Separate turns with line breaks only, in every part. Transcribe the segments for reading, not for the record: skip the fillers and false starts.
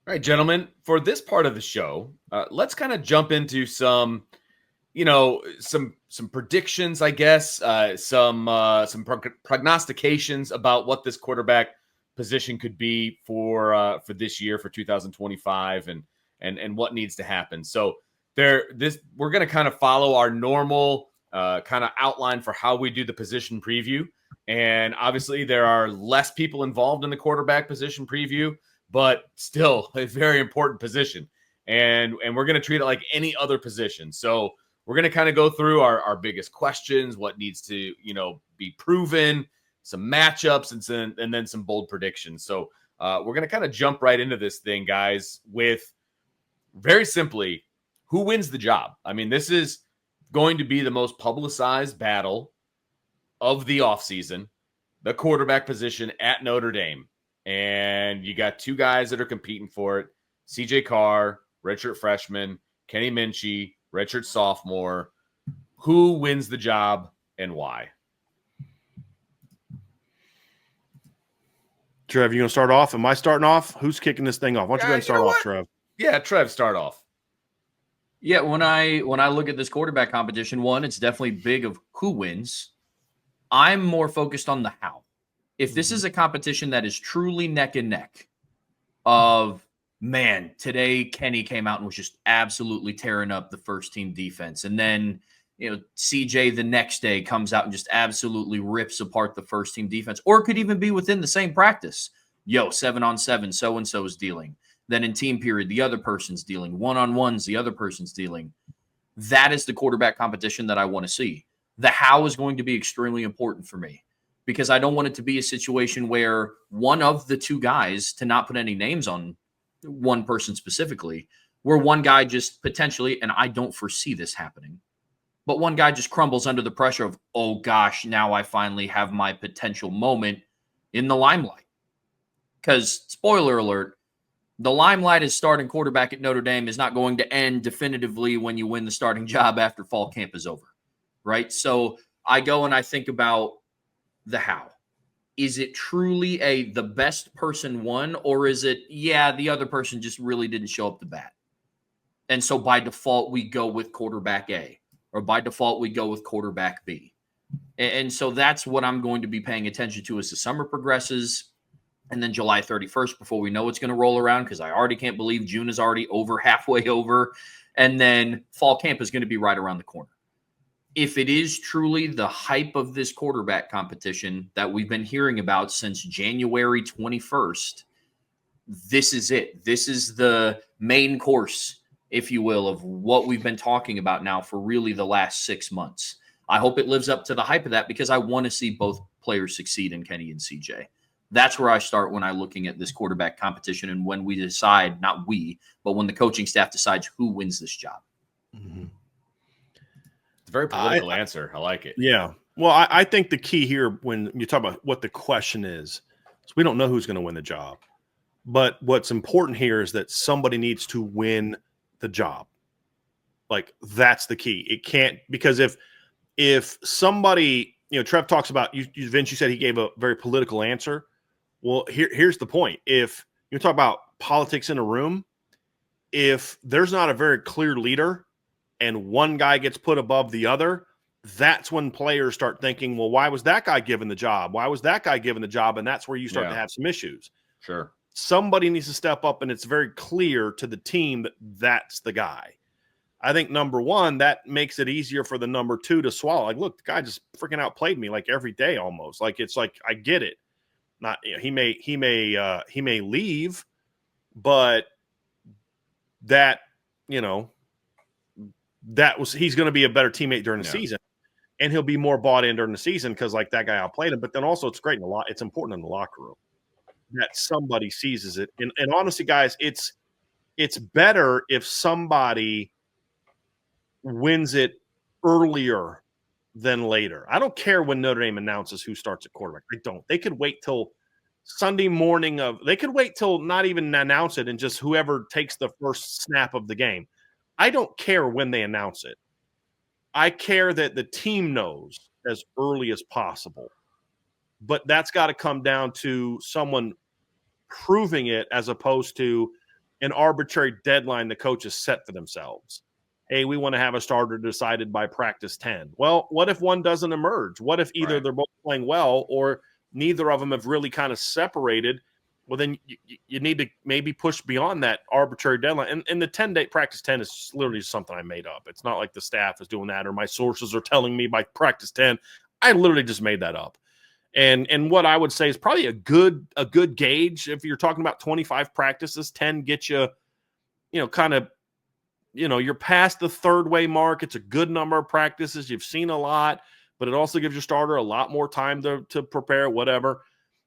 All right, gentlemen, for this part of the show, let's kind of jump into some predictions, I guess, some prognostications about what this quarterback position could be for this year for 2025 and what needs to happen. So we're going to kind of follow our normal kind of outline for how we do the position preview. And obviously, there are less people involved in the quarterback position preview, but still a very important position. And we're going to treat it like any other position. So we're going to kind of go through our biggest questions, what needs to, be proven, some matchups, and then some bold predictions. So we're going to kind of jump right into this thing, guys, with very simply, who wins the job? I mean, this is going to be the most publicized battle of the offseason, the quarterback position at Notre Dame. And you got two guys that are competing for it. CJ Carr, redshirt freshman, Kenny Minchie, redshirt sophomore. Who wins the job and why?
Trev, you going to start off? Am I starting off? Who's kicking this thing off? Why don't you go ahead and start off, Trev?
Yeah, Trev, start off.
Yeah, when I look at this quarterback competition, one, it's definitely big of who wins. I'm more focused on the how. If this is a competition that is truly neck and neck of, man, today Kenny came out and was just absolutely tearing up the first team defense. And then, CJ the next day comes out and just absolutely rips apart the first team defense. Or it could even be within the same practice. 7-on-7, so-and-so is dealing. Then in team period, the other person's dealing. One-on-ones, the other person's dealing. That is the quarterback competition that I want to see. The how is going to be extremely important for me because I don't want it to be a situation where one of the two guys, to not put any names on one person specifically, where one guy just potentially, and I don't foresee this happening, but one guy just crumbles under the pressure of, oh gosh, now I finally have my potential moment in the limelight. Because, spoiler alert, the limelight as starting quarterback at Notre Dame is not going to end definitively when you win the starting job after fall camp is over, right? So I go and I think about the how. Is it truly the best person won, or is it, the other person just really didn't show up to bat? And so by default, we go with quarterback A, or by default, we go with quarterback B. And so that's what I'm going to be paying attention to as the summer progresses. And then July 31st, before we know it's going to roll around, because I already can't believe June is already halfway over. And then fall camp is going to be right around the corner. If it is truly the hype of this quarterback competition that we've been hearing about since January 21st, this is it. This is the main course, if you will, of what we've been talking about now for really the last 6 months. I hope it lives up to the hype of that because I want to see both players succeed in Kenny and CJ. That's where I start when I'm looking at this quarterback competition and when we decide, not we, but when the coaching staff decides who wins this job.
Mm-hmm.
It's a very political answer. I like it.
Yeah. Well, I think the key here when you talk about what the question is we don't know who's going to win the job. But what's important here is that somebody needs to win the job. Like, that's the key. It can't – because if somebody – Trev talks about – Vince, you said he gave a very political answer. Well, here's the point. If you talk about politics in a room, if there's not a very clear leader and one guy gets put above the other, that's when players start thinking, well, why was that guy given the job? Why was that guy given the job? And that's where you start to have some issues.
Sure.
Somebody needs to step up, and it's very clear to the team that that's the guy. I think number one, that makes it easier for the number two to swallow. Like, look, the guy just freaking outplayed me like every day almost. Like, it's like, I get it. Not he may leave, but that he's going to be a better teammate during the season, and he'll be more bought in during the season because like that guy outplayed him. But then also it's great in it's important in the locker room that somebody seizes it. And honestly, guys, it's better if somebody wins it earlier than later. I don't care when Notre Dame announces who starts at quarterback. I don't. They could wait till Sunday morning they could wait till not even announce it and just whoever takes the first snap of the game. I don't care when they announce it. I care that the team knows as early as possible. But that's got to come down to someone proving it as opposed to an arbitrary deadline the coaches set for themselves. Hey, we want to have a starter decided by practice 10. Well, what if one doesn't emerge? What if either they're both playing well or neither of them have really kind of separated? Well, then you need to maybe push beyond that arbitrary deadline. And the 10-day practice 10 is literally something I made up. It's not like the staff is doing that or my sources are telling me by practice 10. I literally just made that up. And what I would say is probably a good gauge if you're talking about 25 practices, 10 get you, kind of, you're past the third way mark. It's a good number of practices. You've seen a lot, but it also gives your starter a lot more time to prepare, whatever.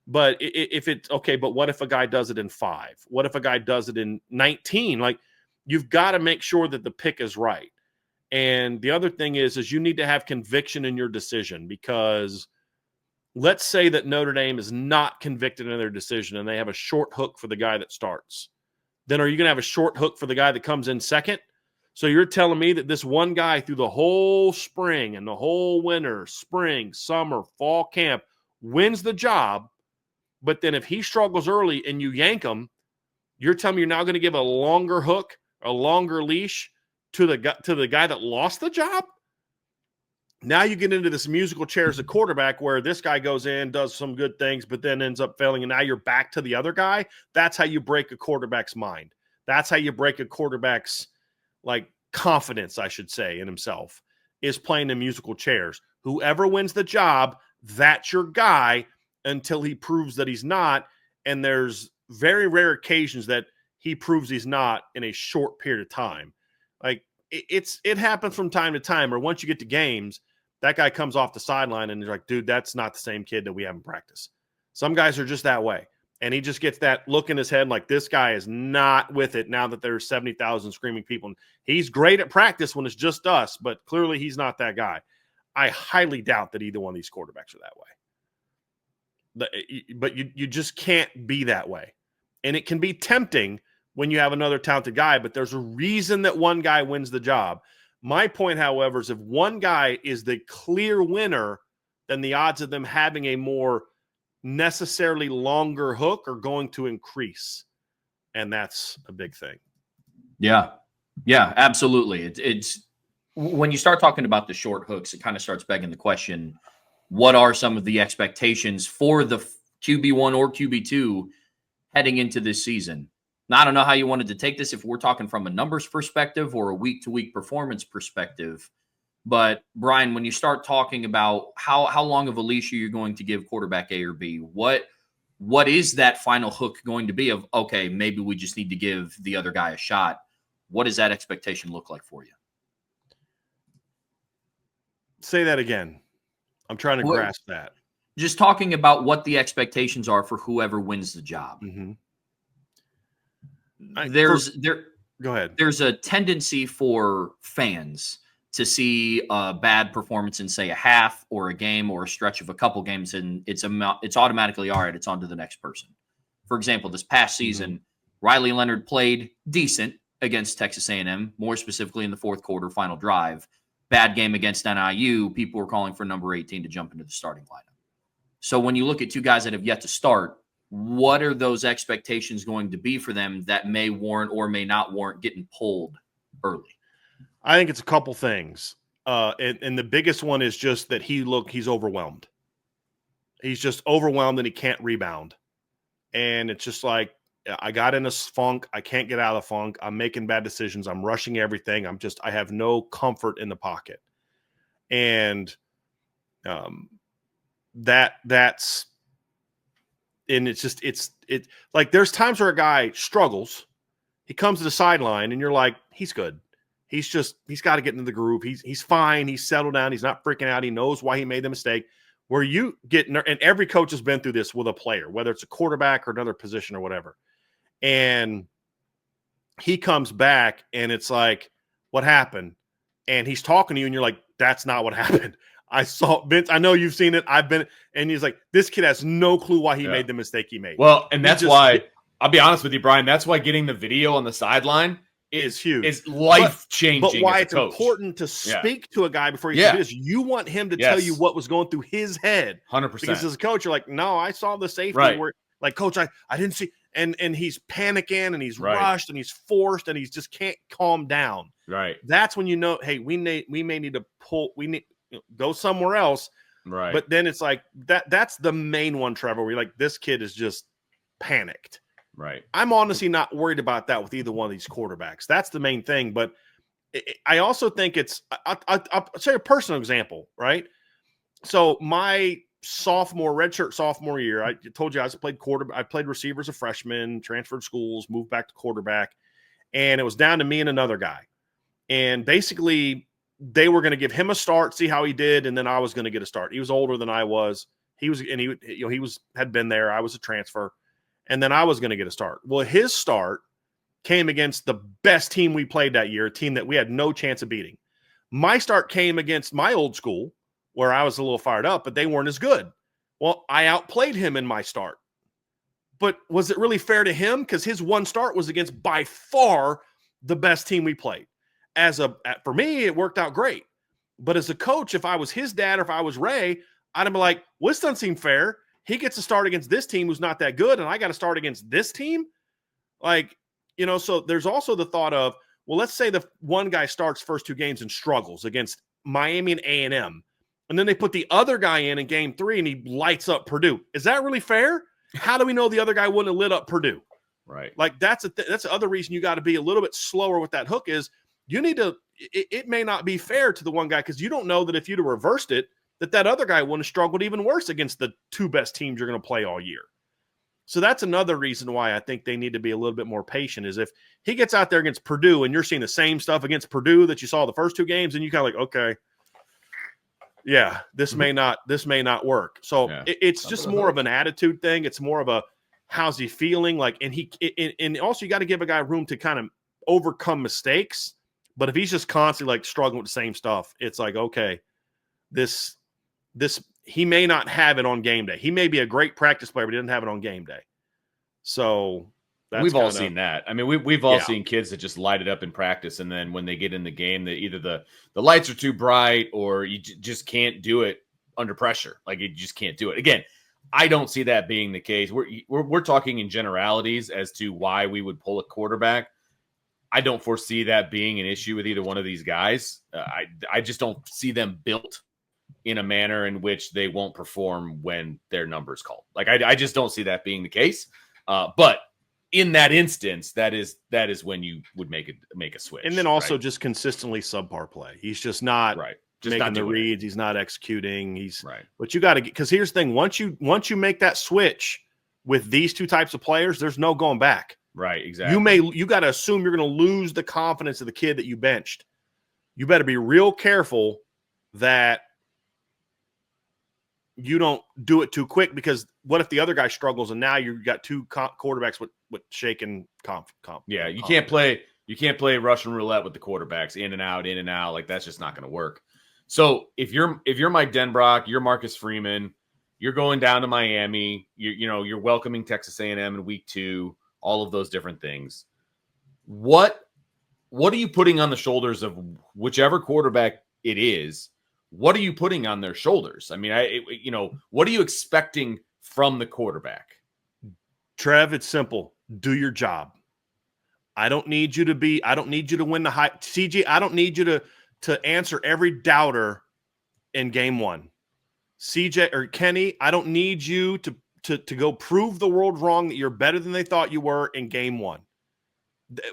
But if it's okay, but what if a guy does it in 5? What if a guy does it in 19? Like, you've got to make sure that the pick is right. And the other thing is you need to have conviction in your decision, because let's say that Notre Dame is not convicted in their decision and they have a short hook for the guy that starts. Then are you going to have a short hook for the guy that comes in second? So you're telling me that this one guy through the whole spring and the whole winter, spring, summer, fall camp wins the job, but then if he struggles early and you yank him, you're telling me you're now going to give a longer hook, a longer leash to the guy that lost the job? Now you get into this musical chair as a quarterback where this guy goes in, does some good things, but then ends up failing, and now you're back to the other guy. That's how you break a quarterback's mind. That's how you break a quarterback's confidence, I should say, in himself, is playing the musical chairs. Whoever wins the job, that's your guy until he proves that he's not. And there's very rare occasions that he proves he's not in a short period of time. It happens from time to time, or once you get to games, that guy comes off the sideline and you're like, dude, that's not the same kid that we have in practice. Some guys are just that way. And he just gets that look in his head like, this guy is not with it now that there's 70,000 screaming people. And he's great at practice when it's just us, but clearly he's not that guy. I highly doubt that either one of these quarterbacks are that way. But you just can't be that way. And it can be tempting when you have another talented guy, but there's a reason that one guy wins the job. My point, however, is if one guy is the clear winner, then the odds of them having a more necessarily longer hook are going to increase. And that's a big thing.
Yeah, absolutely. It's when you start talking about the short hooks, it kind of starts begging the question, what are some of the expectations for the QB1 or QB2 heading into this season? Now, I don't know how you wanted to take this, if we're talking from a numbers perspective or a week-to-week performance perspective. But, Brian, when you start talking about how long of a leash are you going to give quarterback A or B, what is that final hook going to be of, okay, maybe we just need to give the other guy a shot? What does that expectation look like for you?
Say that again. I'm trying to grasp that.
Just talking about what the expectations are for whoever wins the job.
Mm-hmm. Go ahead.
There's a tendency for fans to see a bad performance in, say, a half or a game or a stretch of a couple games, and it's automatically, all right, it's on to the next person. For example, this past season, Riley Leonard played decent against Texas A&M, more specifically in the fourth quarter, final drive. Bad game against NIU, people were calling for number 18 to jump into the starting lineup. So when you look at two guys that have yet to start, what are those expectations going to be for them that may warrant or may not warrant getting pulled early?
I think it's a couple things. And the biggest one is just that he's overwhelmed. He's just overwhelmed and he can't rebound. And it's just like, I got in a funk. I can't get out of the funk. I'm making bad decisions. I'm rushing everything. I have no comfort in the pocket. And that's, and it's like, there's times where a guy struggles. He comes to the sideline and you're like, he's good. He's got to get into the groove. He's fine. He's settled down. He's not freaking out. He knows why he made the mistake. Where you get, and every coach has been through this with a player, whether it's a quarterback or another position or whatever. And he comes back and it's like, what happened? And he's talking to you and you're like, that's not what happened. I saw Vince. I know you've seen it. And he's like, this kid has no clue why he made the mistake he made.
Well, and that's why, I'll be honest with you, Brian, that's why getting the video on the sideline
is huge.
Is life-changing.
But why it's important to speak to a guy before you do this. You want him to tell you what was going through his head.
100%.
Because as a coach, you're like, no, I saw the safety where, like, coach, I didn't see. and he's panicking and he's
Right.
rushed and he's forced and he's just can't calm down.
Right.
That's when you know, hey, we may need to go somewhere else.
Right.
But then it's like that's the main one, Trevor, where you're like, this kid is just panicked.
Right.
I'm honestly not worried about that with either one of these quarterbacks. That's the main thing. But I also think I'll say a personal example, right? So my redshirt sophomore year, I told you I played receiver as a freshman, transferred schools, moved back to quarterback, and it was down to me and another guy. And basically, they were going to give him a start, see how he did, and then I was going to get a start. He was older than I was. He had been there. I was a transfer, and then I was going to get a start. Well, his start came against the best team we played that year, a team that we had no chance of beating. My start came against my old school, where I was a little fired up, but they weren't as good. Well, I outplayed him in my start. But was it really fair to him? Because his one start was against by far the best team we played. For me, it worked out great. But as a coach, if I was his dad or if I was Ray, I'd be like, well, this doesn't seem fair. He gets to start against this team who's not that good, and I got to start against this team? So there's also the thought of, well, let's say the one guy starts first two games and struggles against Miami and A&M. And then they put the other guy in game 3 and he lights up Purdue. Is that really fair? How do we know the other guy wouldn't have lit up Purdue?
Right.
Like that's the other reason you got to be a little bit slower with that hook is you need to, it may not be fair to the one guy because you don't know that if you'd have reversed it, that other guy wouldn't have struggled even worse against the two best teams you're going to play all year. So that's another reason why I think they need to be a little bit more patient is if he gets out there against Purdue and you're seeing the same stuff against Purdue that you saw the first two games and you kind of like, okay, yeah, this may not work. So it's just more of an attitude thing. It's more of a how's he feeling like, and also you got to give a guy room to kind of overcome mistakes. But if he's just constantly like struggling with the same stuff, it's like, okay, this he may not have it on game day. He may be a great practice player, but he doesn't have it on game day. So
we've all seen that. I mean, we've all seen kids that just light it up in practice, and then when they get in the game, that either the lights are too bright or you just can't do it under pressure. Like you just can't do it. Again, I don't see that being the case. We're talking in generalities as to why we would pull a quarterback. I don't foresee that being an issue with either one of these guys. I just don't see them built in a manner in which they won't perform when their number is called. Like I just don't see that being the case. But in that instance, that is when you would make a switch.
And then also just consistently subpar play. He's just not just making the reads. He's not executing. He's right. But you got to get, because here's the thing: once you make that switch with these two types of players, there's no going back.
Right. Exactly.
You got to assume you're going to lose the confidence of the kid that you benched. You better be real careful that you don't do it too quick, because what if the other guy struggles and now you've got two quarterbacks with shaking
yeah, you can't play Russian roulette with the quarterbacks in and out. Like that's just not going to work. So if you're Mike Denbrock, you're Marcus Freeman, you're going down to Miami, you're welcoming Texas A&M in week 2, all of those different things. What are you putting on the shoulders of whichever quarterback it is? What are you putting on their shoulders? I mean, what are you expecting from the quarterback?
Trev, it's simple. Do your job. I don't need you to win the high. CJ, I don't need you to answer every doubter in game 1. CJ or Kenny, I don't need you to go prove the world wrong that you're better than they thought you were in game 1.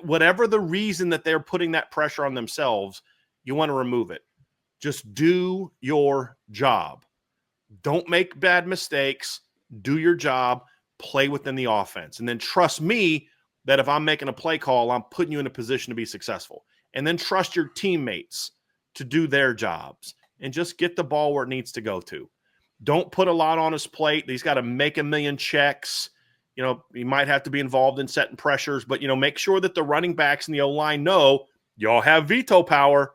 Whatever the reason that they're putting that pressure on themselves, you want to remove it. Just do your job. Don't make bad mistakes. Do your job. Play within the offense. And then trust me that if I'm making a play call, I'm putting you in a position to be successful. And then trust your teammates to do their jobs. And just get the ball where it needs to go to. Don't put a lot on his plate. He's got to make a million checks. He might have to be involved in setting pressures. But, make sure that the running backs and the O-line know y'all have veto power.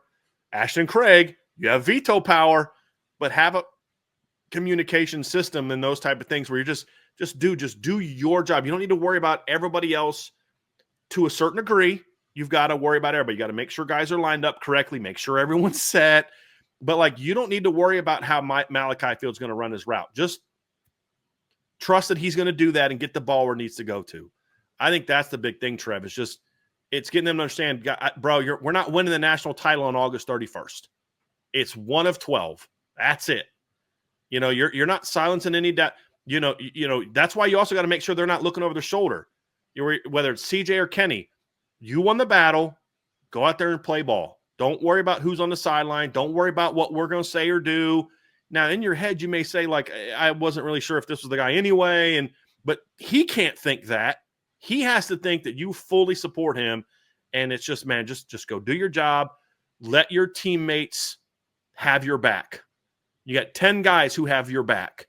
Ashton Craig, you have veto power, but have a communication system and those type of things where you just do your job. You don't need to worry about everybody else to a certain degree. You've got to worry about everybody. You got to make sure guys are lined up correctly, make sure everyone's set. But you don't need to worry about how Malachi Field's going to run his route. Just trust that he's going to do that and get the ball where it needs to go to. I think that's the big thing, Trev. It's getting them to understand, bro, we're not winning the national title on August 31st. It's one of 12. That's it. You're not silencing any doubt. That's why you also got to make sure they're not looking over their shoulder. Whether it's CJ or Kenny, you won the battle. Go out there and play ball. Don't worry about who's on the sideline. Don't worry about what we're going to say or do. Now, in your head, you may say, like, I wasn't really sure if this was the guy anyway. But he can't think that. He has to think that you fully support him. And it's just, man, just go do your job. Let your teammates have your back. You got 10 guys who have your back.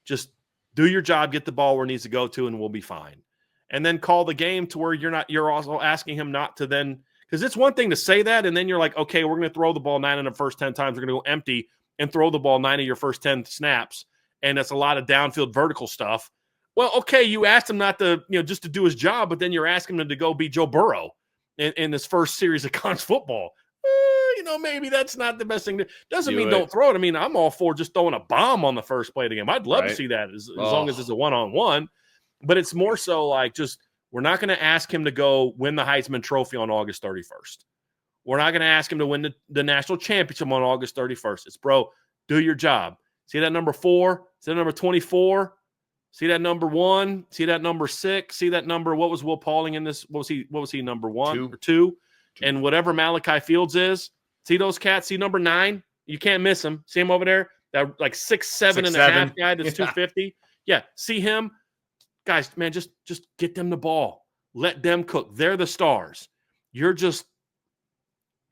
Just do your job, get the ball where it needs to go to, and we'll be fine. And then call the game to where you're also asking him not to then, because it's one thing to say that, and then you're like, okay, we're going to throw the ball 9 in the first 10 times. We're going to go empty and throw the ball 9 of your first 10 snaps. And that's a lot of downfield vertical stuff. Well, okay, you asked him not to, just to do his job, but then you're asking him to go be Joe Burrow in this first series of college football. Maybe that's not the best thing. Doesn't mean don't throw it. I mean, I'm all for just throwing a bomb on the first play of the game. I'd love to see that as long as it's a one-on-one. But it's more so like we're not going to ask him to go win the Heisman Trophy on August 31st. We're not going to ask him to win the national championship on August 31st. It's, bro, do your job. See that number 4? See that number 24? See that number 1? See that number 6? See that number? What was Will Pauling in this? What was he number 1 or 2? And whatever Malachi Fields is, see those cats? See number 9? You can't miss him. See him over there? That like 6'7" and a half guy that's 250. Yeah, see him? Guys, man, just get them the ball. Let them cook. They're the stars. You're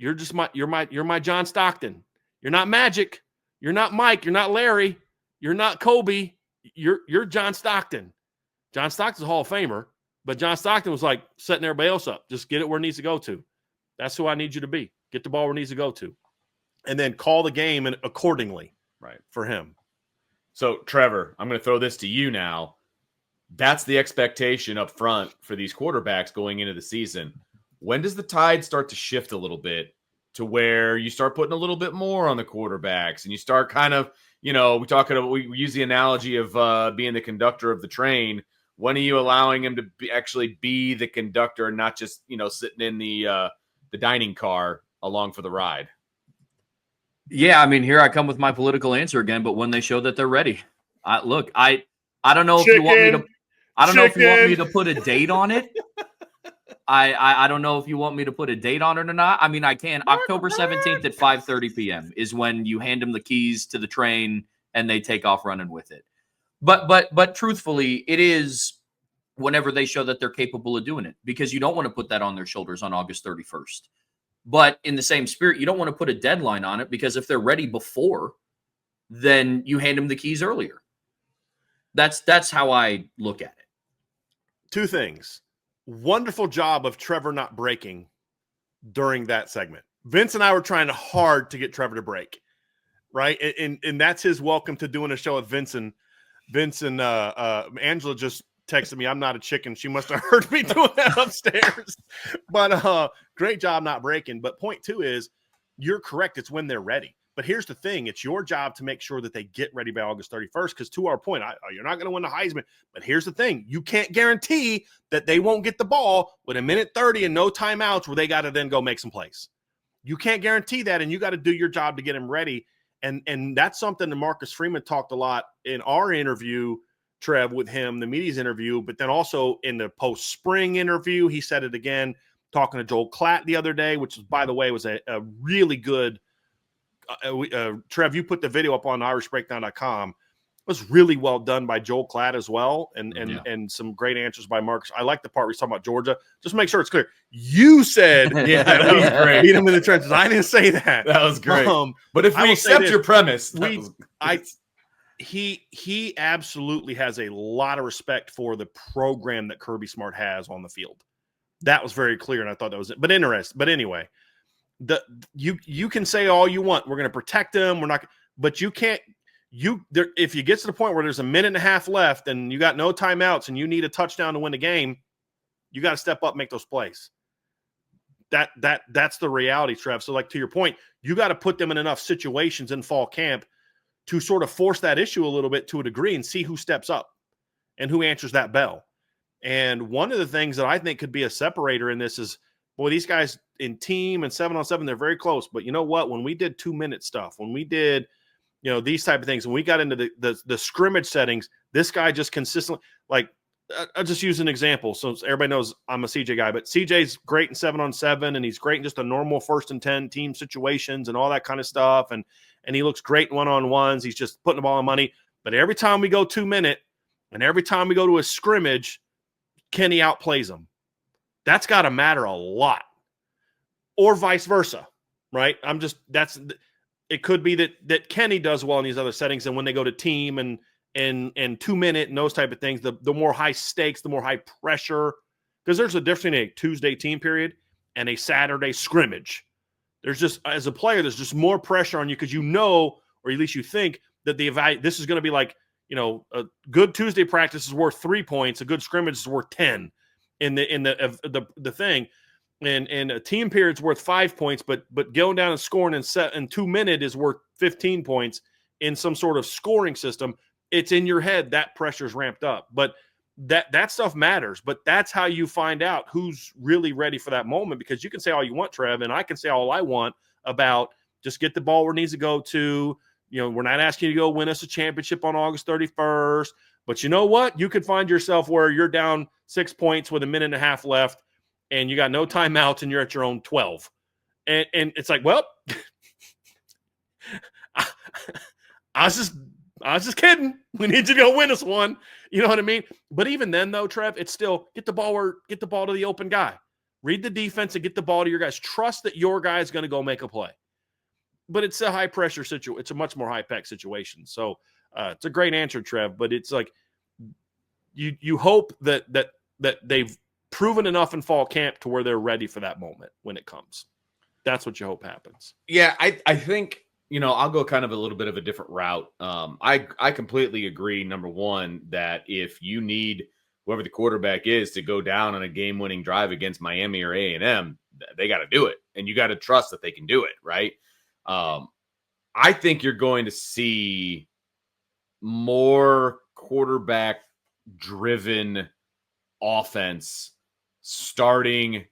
my John Stockton. You're not Magic. You're not Mike. You're not Larry. You're not Kobe. You're John Stockton. John Stockton's a Hall of Famer, but John Stockton was like setting everybody else up. Just get it where it needs to go to. That's who I need you to be. Get the ball where it needs to go to. And then call the game and accordingly for him.
So, Trevor, I'm going to throw this to you now. That's the expectation up front for these quarterbacks going into the season. When does the tide start to shift a little bit to where you start putting a little bit more on the quarterbacks and you start kind of, we use the analogy of being the conductor of the train. When are you allowing him to actually be the conductor and not just, sitting in the dining car along for the ride?
Yeah, I mean, here I come with my political answer again, but when they show that they're ready. I don't know if you want me to I don't know if you want me to put a date on it. I don't know if you want me to put a date on it or not. I mean, I can. October 17th at 5:30 p.m. is when you hand them the keys to the train and they take off running with it. But truthfully, it is whenever they show that they're capable of doing it, because you don't want to put that on their shoulders on August 31st. But in the same spirit, you don't want to put a deadline on it, because if they're ready before, then you hand them the keys earlier. That's how I look at it.
2 things. Wonderful job of Trevor not breaking during that segment. Vince and I were trying hard to get Trevor to break, right? And that's his welcome to doing a show with Vince and Angela just texted me, I'm not a chicken. She must have heard me doing that upstairs. But great job not breaking. But point 2 is, you're correct. It's when they're ready. But here's the thing. It's your job to make sure that they get ready by August 31st, because to our point, you're not going to win the Heisman. But here's the thing. You can't guarantee that they won't get the ball with a minute 30 and no timeouts where they got to then go make some plays. You can't guarantee that, and you got to do your job to get them ready. And that's something that Marcus Freeman talked a lot in our interview, Trev, with him, the media's interview, but then also in the post-spring interview, he said it again, talking to Joel Klatt the other day, which, by the way, was a really good Trev, you put the video up on irishbreakdown.com. It was really well done by Joel Klatt as well, and some great answers by Marcus. I like the part where he's talking about Georgia. Just make sure it's clear. You said
that was great.
Beat him in the trenches. I didn't say that.
That was great. But if we accept your premise,
he absolutely has a lot of respect for the program that Kirby Smart has on the field. That was very clear, and I thought that was it. But interesting. But anyway, you can say all you want. We're going to protect them. We're not, but you can't. If you get to the point where there's a minute and a half left and you got no timeouts and you need a touchdown to win the game, you got to step up, and make those plays. That's the reality, Trev. So, like, to your point, you got to put them in enough situations in fall camp to sort of force that issue a little bit to a degree and see who steps up and who answers that bell. And one of the things that I think could be a separator in this is, boy, these guys in team and 7-on-7, they're very close. But you know what? When we did 2-minute stuff, when we did, these type of things, when we got into the scrimmage settings, this guy just consistently, like, I'll just use an example. So everybody knows I'm a CJ guy, but CJ's great in 7-on-7, and he's great in just a normal 1st and 10 team situations and all that kind of stuff. And he looks great in 1-on-1s. He's just putting the ball on money. But every time we go 2-minute and every time we go to a scrimmage, Kenny outplays him. That's got to matter a lot. Or vice versa, right? It could be that Kenny does well in these other settings, and when they go to team and 2-minute and those type of things, the more high stakes, the more high pressure, because there's a difference in a Tuesday team period and a Saturday scrimmage. There's just, as a player, there's just more pressure on you because or at least you think that this is going to be like, a good Tuesday practice is worth 3 points, a good scrimmage is worth 10 in the thing, and a team period's worth 5 points, but going down and scoring in 2-minute is worth 15 points in some sort of scoring system. It's in your head that pressure's ramped up, but that stuff matters. But that's how you find out who's really ready for that moment, because you can say all you want, Trev, and I can say all I want about just get the ball where it needs to go to. We're not asking you to go win us a championship on August 31st, but you know what? You could find yourself where you're down 6 points with 1.5 minutes left, and you got no timeouts, and you're at your own 12. And it's like, well, I was just kidding. We need you to go win us one. You know what I mean? But even then, though, Trev, it's still get the ball to the open guy. Read the defense and get the ball to your guys. Trust that your guy is going to go make a play. But it's a high-pressure situation. It's a much more high-pack situation. So it's a great answer, Trev. But it's like you hope that they've proven enough in fall camp to where they're ready for that moment when it comes. That's what you hope happens.
Yeah, I think, I'll go kind of a little bit of a different route. I completely agree, number one, that if you need whoever the quarterback is to go down on a game-winning drive against Miami or A&M, they got to do it. And you got to trust that they can do it, right? I think you're going to see more quarterback-driven offense starting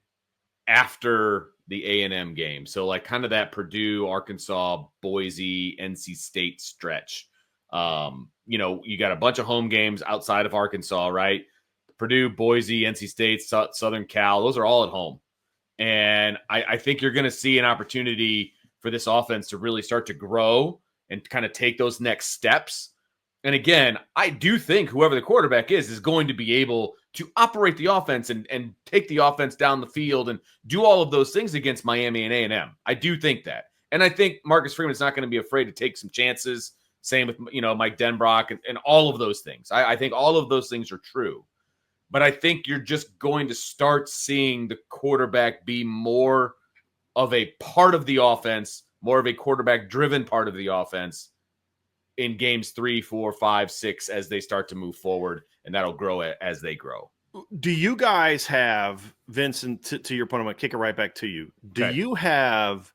after the A&M game. So like kind of that Purdue, Arkansas, Boise, NC State stretch. You got a bunch of home games outside of Arkansas, right? Purdue, Boise, NC State, Southern Cal, those are all at home. And I think you're going to see an opportunity for this offense to really start to grow and kind of take those next steps. And again, I do think whoever the quarterback is going to be able to operate the offense and take the offense down the field and do all of those things against Miami and A&M. I do think that. And I think Marcus Freeman's not going to be afraid to take some chances. Same with, Mike Denbrock and all of those things. I think all of those things are true. But I think you're just going to start seeing the quarterback be more of a part of the offense, more of a quarterback-driven part of the offense in games 3, 4, 5, 6 as they start to move forward, and that'll grow as they grow.
Do you guys have, Vincent, to your point, I'm going to kick it right back to you. Do you have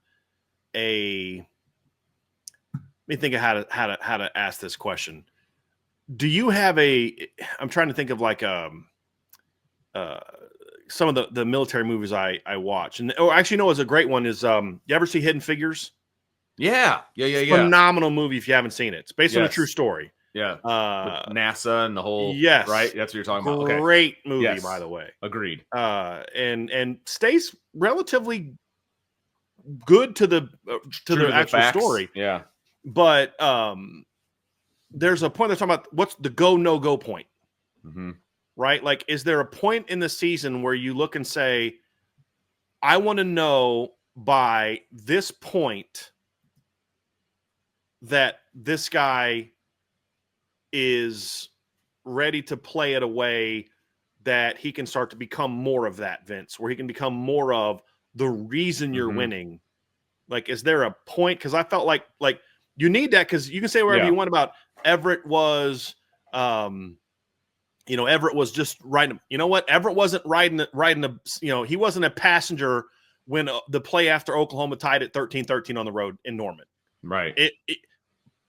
let me think of how to ask this question. Do you have I'm trying to think of like some of the military movies I watch. And actually, it's a great one is you ever see Hidden Figures?
Yeah.
Phenomenal movie if you haven't seen it. It's based on a true story.
Yeah. With NASA and the whole right? That's what you're talking about. Okay.
Great movie, by the way.
Agreed.
And stays relatively good to the actual story.
Yeah.
But there's a point they're talking about what's the go, no go point.
Mm-hmm.
Right? Like, is there a point in the season where you look and say, I want to know by this point that this guy is ready to play it a way that he can start to become more of that, Vince, where he can become more of the reason you're winning? Like, is there a point? Because I felt like you need that, because you can say whatever you want about Everett was Everett was just riding. You know what? Everett wasn't riding the, he wasn't a passenger when the play after Oklahoma tied it 13-13 on the road in Norman.
Right.
It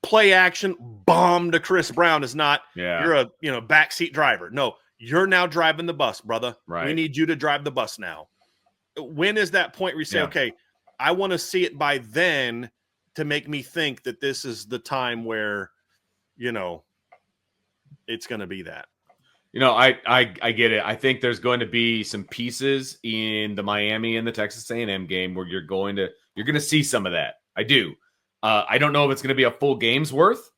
play action bomb to Chris Brown is not, you're a backseat driver. No, You're now driving the bus, brother.
Right.
We need you to drive the bus now. When is that point where you say, okay, I want to see it by then to make me think that this is the time where, it's going to be that.
I get it. I think there's going to be some pieces in the Miami and the Texas A&M game where you're going to see some of that. I do. I don't know if it's going to be a full game's worth.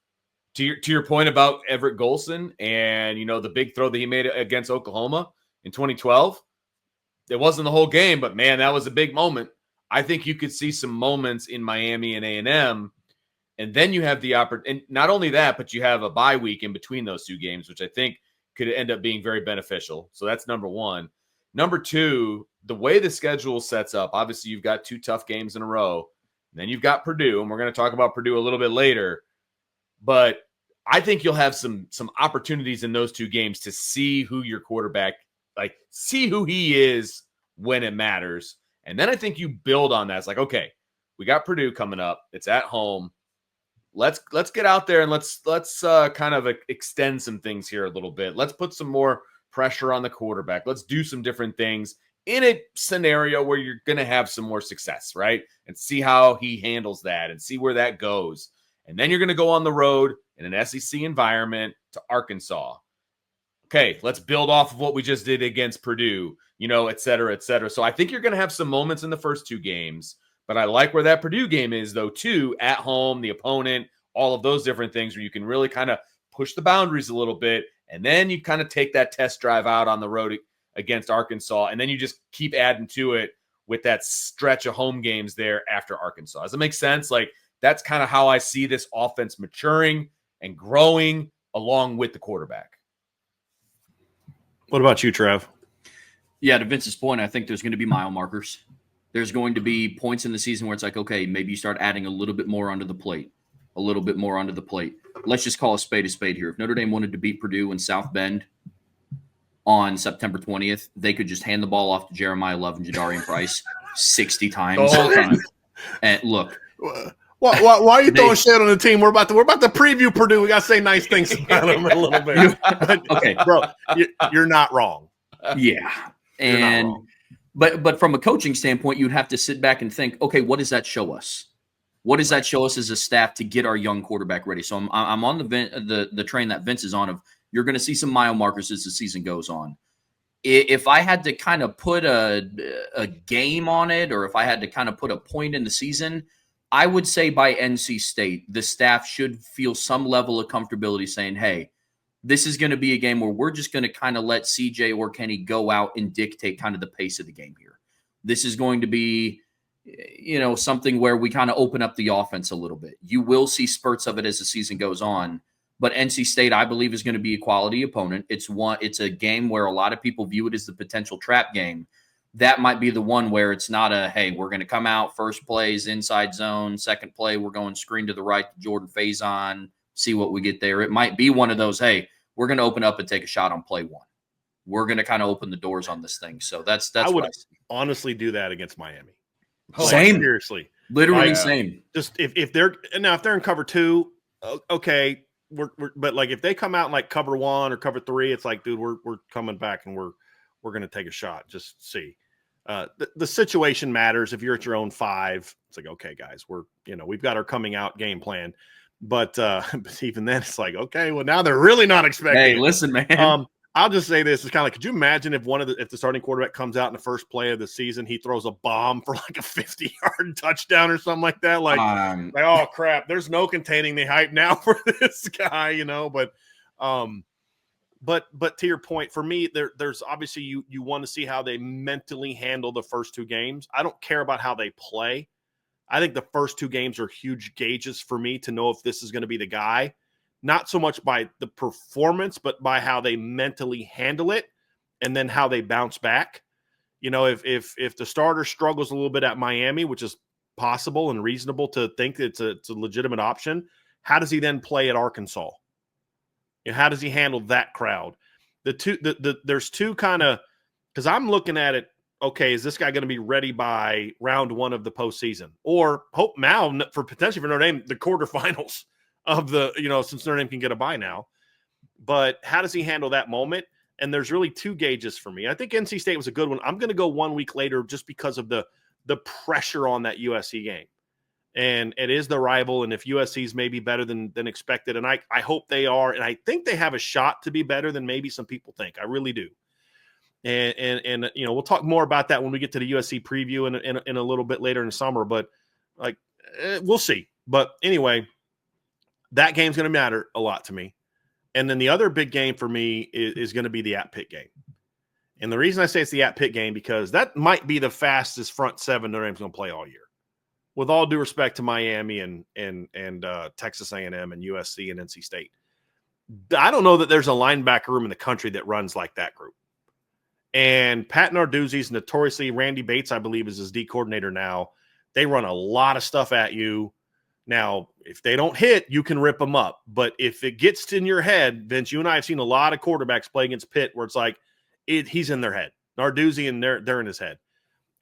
To your point about Everett Golson and the big throw that he made against Oklahoma in 2012, it wasn't the whole game, but man, that was a big moment. I think you could see some moments in Miami and A&M, and then you have the opportunity. And not only that, but you have a bye week in between those two games, which I think could end up being very beneficial. So that's number one. Number two, the way the schedule sets up, obviously you've got 2 tough games in a row. Then you've got Purdue, and we're going to talk about Purdue a little bit later. But I think you'll have some opportunities in those 2 games to see who your quarterback, see who he is when it matters. And then I think you build on that. It's like, okay, we got Purdue coming up. It's at home. Let's get out there and let's kind of extend some things here a little bit. Let's put some more pressure on the quarterback. Let's do some different things in a scenario where you're going to have some more success, right? And see how he handles that and see where that goes. And then you're going to go on the road in an SEC environment to Arkansas. Okay, let's build off of what we just did against Purdue, et cetera, et cetera. So I think you're going to have some moments in the first 2 games, but I like where that Purdue game is, though, too, at home, the opponent, all of those different things where you can really kind of push the boundaries a little bit, and then you kind of take that test drive out on the road against Arkansas, and then you just keep adding to it with that stretch of home games there after Arkansas. Does it make sense? That's kind of how I see this offense maturing and growing along with the quarterback.
What about you, Trev?
Yeah, to Vince's point, I think there's going to be mile markers. There's going to be points in the season where it's like, okay, maybe you start adding a little bit more onto the plate, Let's just call a spade here. If Notre Dame wanted to beat Purdue in South Bend on September 20th, they could just hand the ball off to Jeremiah Love and Jadarian Price 60 times. And look.
Why are you throwing shit on the team? We're about to preview Purdue. We got to say nice things about them a little bit.
Okay,
bro, you're not wrong.
Yeah, and but from a coaching standpoint, you'd have to sit back and think, okay, what does that show us? What does that show us as a staff to get our young quarterback ready? So I'm on the train that Vince is on of you're going to see some mile markers as the season goes on. If I had to kind of put a game on it, or if I had to kind of put a point in the season, I would say by NC State, the staff should feel some level of comfortability saying, hey, this is going to be a game where we're just going to kind of let CJ or Kenny go out and dictate kind of the pace of the game here. This is going to be, something where we kind of open up the offense a little bit. You will see spurts of it as the season goes on, but NC State, I believe, is going to be a quality opponent. It's a game where a lot of people view it as the potential trap game. That might be the one where it's not hey, we're going to come out, first plays inside zone, second play, we're going screen to the right to Jordan Faison, see what we get there. It might be one of those, hey, we're going to open up and take a shot on play 1. We're going to kind of open the doors on this thing. So that's
I would honestly do that against Miami.
Same.
Seriously.
Literally same.
Just if they're in cover 2, okay, but if they come out in cover 1 or cover 3, it's like, dude, we're coming back and we're going to take a shot. Just see. The situation matters. If you're at your own 5, it's like, okay, guys, we've got our coming out game plan. But even then, it's like, okay, well, now they're really not expecting.
Hey, listen, man.
I'll just say this: it's kind of could you imagine if if the starting quarterback comes out in the first play of the season, he throws a bomb for a 50-yard touchdown or something like that? Oh crap! There's no containing the hype now for this guy, But to your point, for me, there's obviously you want to see how they mentally handle the first 2 games. I don't care about how they play. I think the first 2 games are huge gauges for me to know if this is going to be the guy, not so much by the performance, but by how they mentally handle it and then how they bounce back. If the starter struggles a little bit at Miami, which is possible and reasonable to think that it's a legitimate option, how does he then play at Arkansas? How does he handle that crowd? There's 2 kind of, because I'm looking at it, okay, is this guy going to be ready by round 1 of the postseason? Or hope now for potentially for Notre Dame, the quarterfinals of the, since Notre Dame can get a bye now. But how does he handle that moment? And there's really two gauges for me. I think NC State was a good one. I'm going to go 1 week later just because of the pressure on that USC game. And it is the rival, and if USC is maybe better than expected, and I hope they are, and I think they have a shot to be better than maybe some people think. I really do. And we'll talk more about that when we get to the USC preview in a little bit later in the summer. But we'll see. But anyway, that game's going to matter a lot to me. And then the other big game for me is going to be the at-Pitt game. And the reason I say it's the at-Pitt game, because that might be the fastest front seven Notre Dame's going to play all year. With all due respect to Miami and Texas A&M and USC and NC State. I don't know that there's a linebacker room in the country that runs like that group. And Pat Narduzzi's notoriously, Randy Bates, I believe, is his D coordinator now. They run a lot of stuff at you. Now, if they don't hit, you can rip them up. But if it gets in your head, Vince, you and I have seen a lot of quarterbacks play against Pitt where it's like he's in their head. Narduzzi and they're in his head.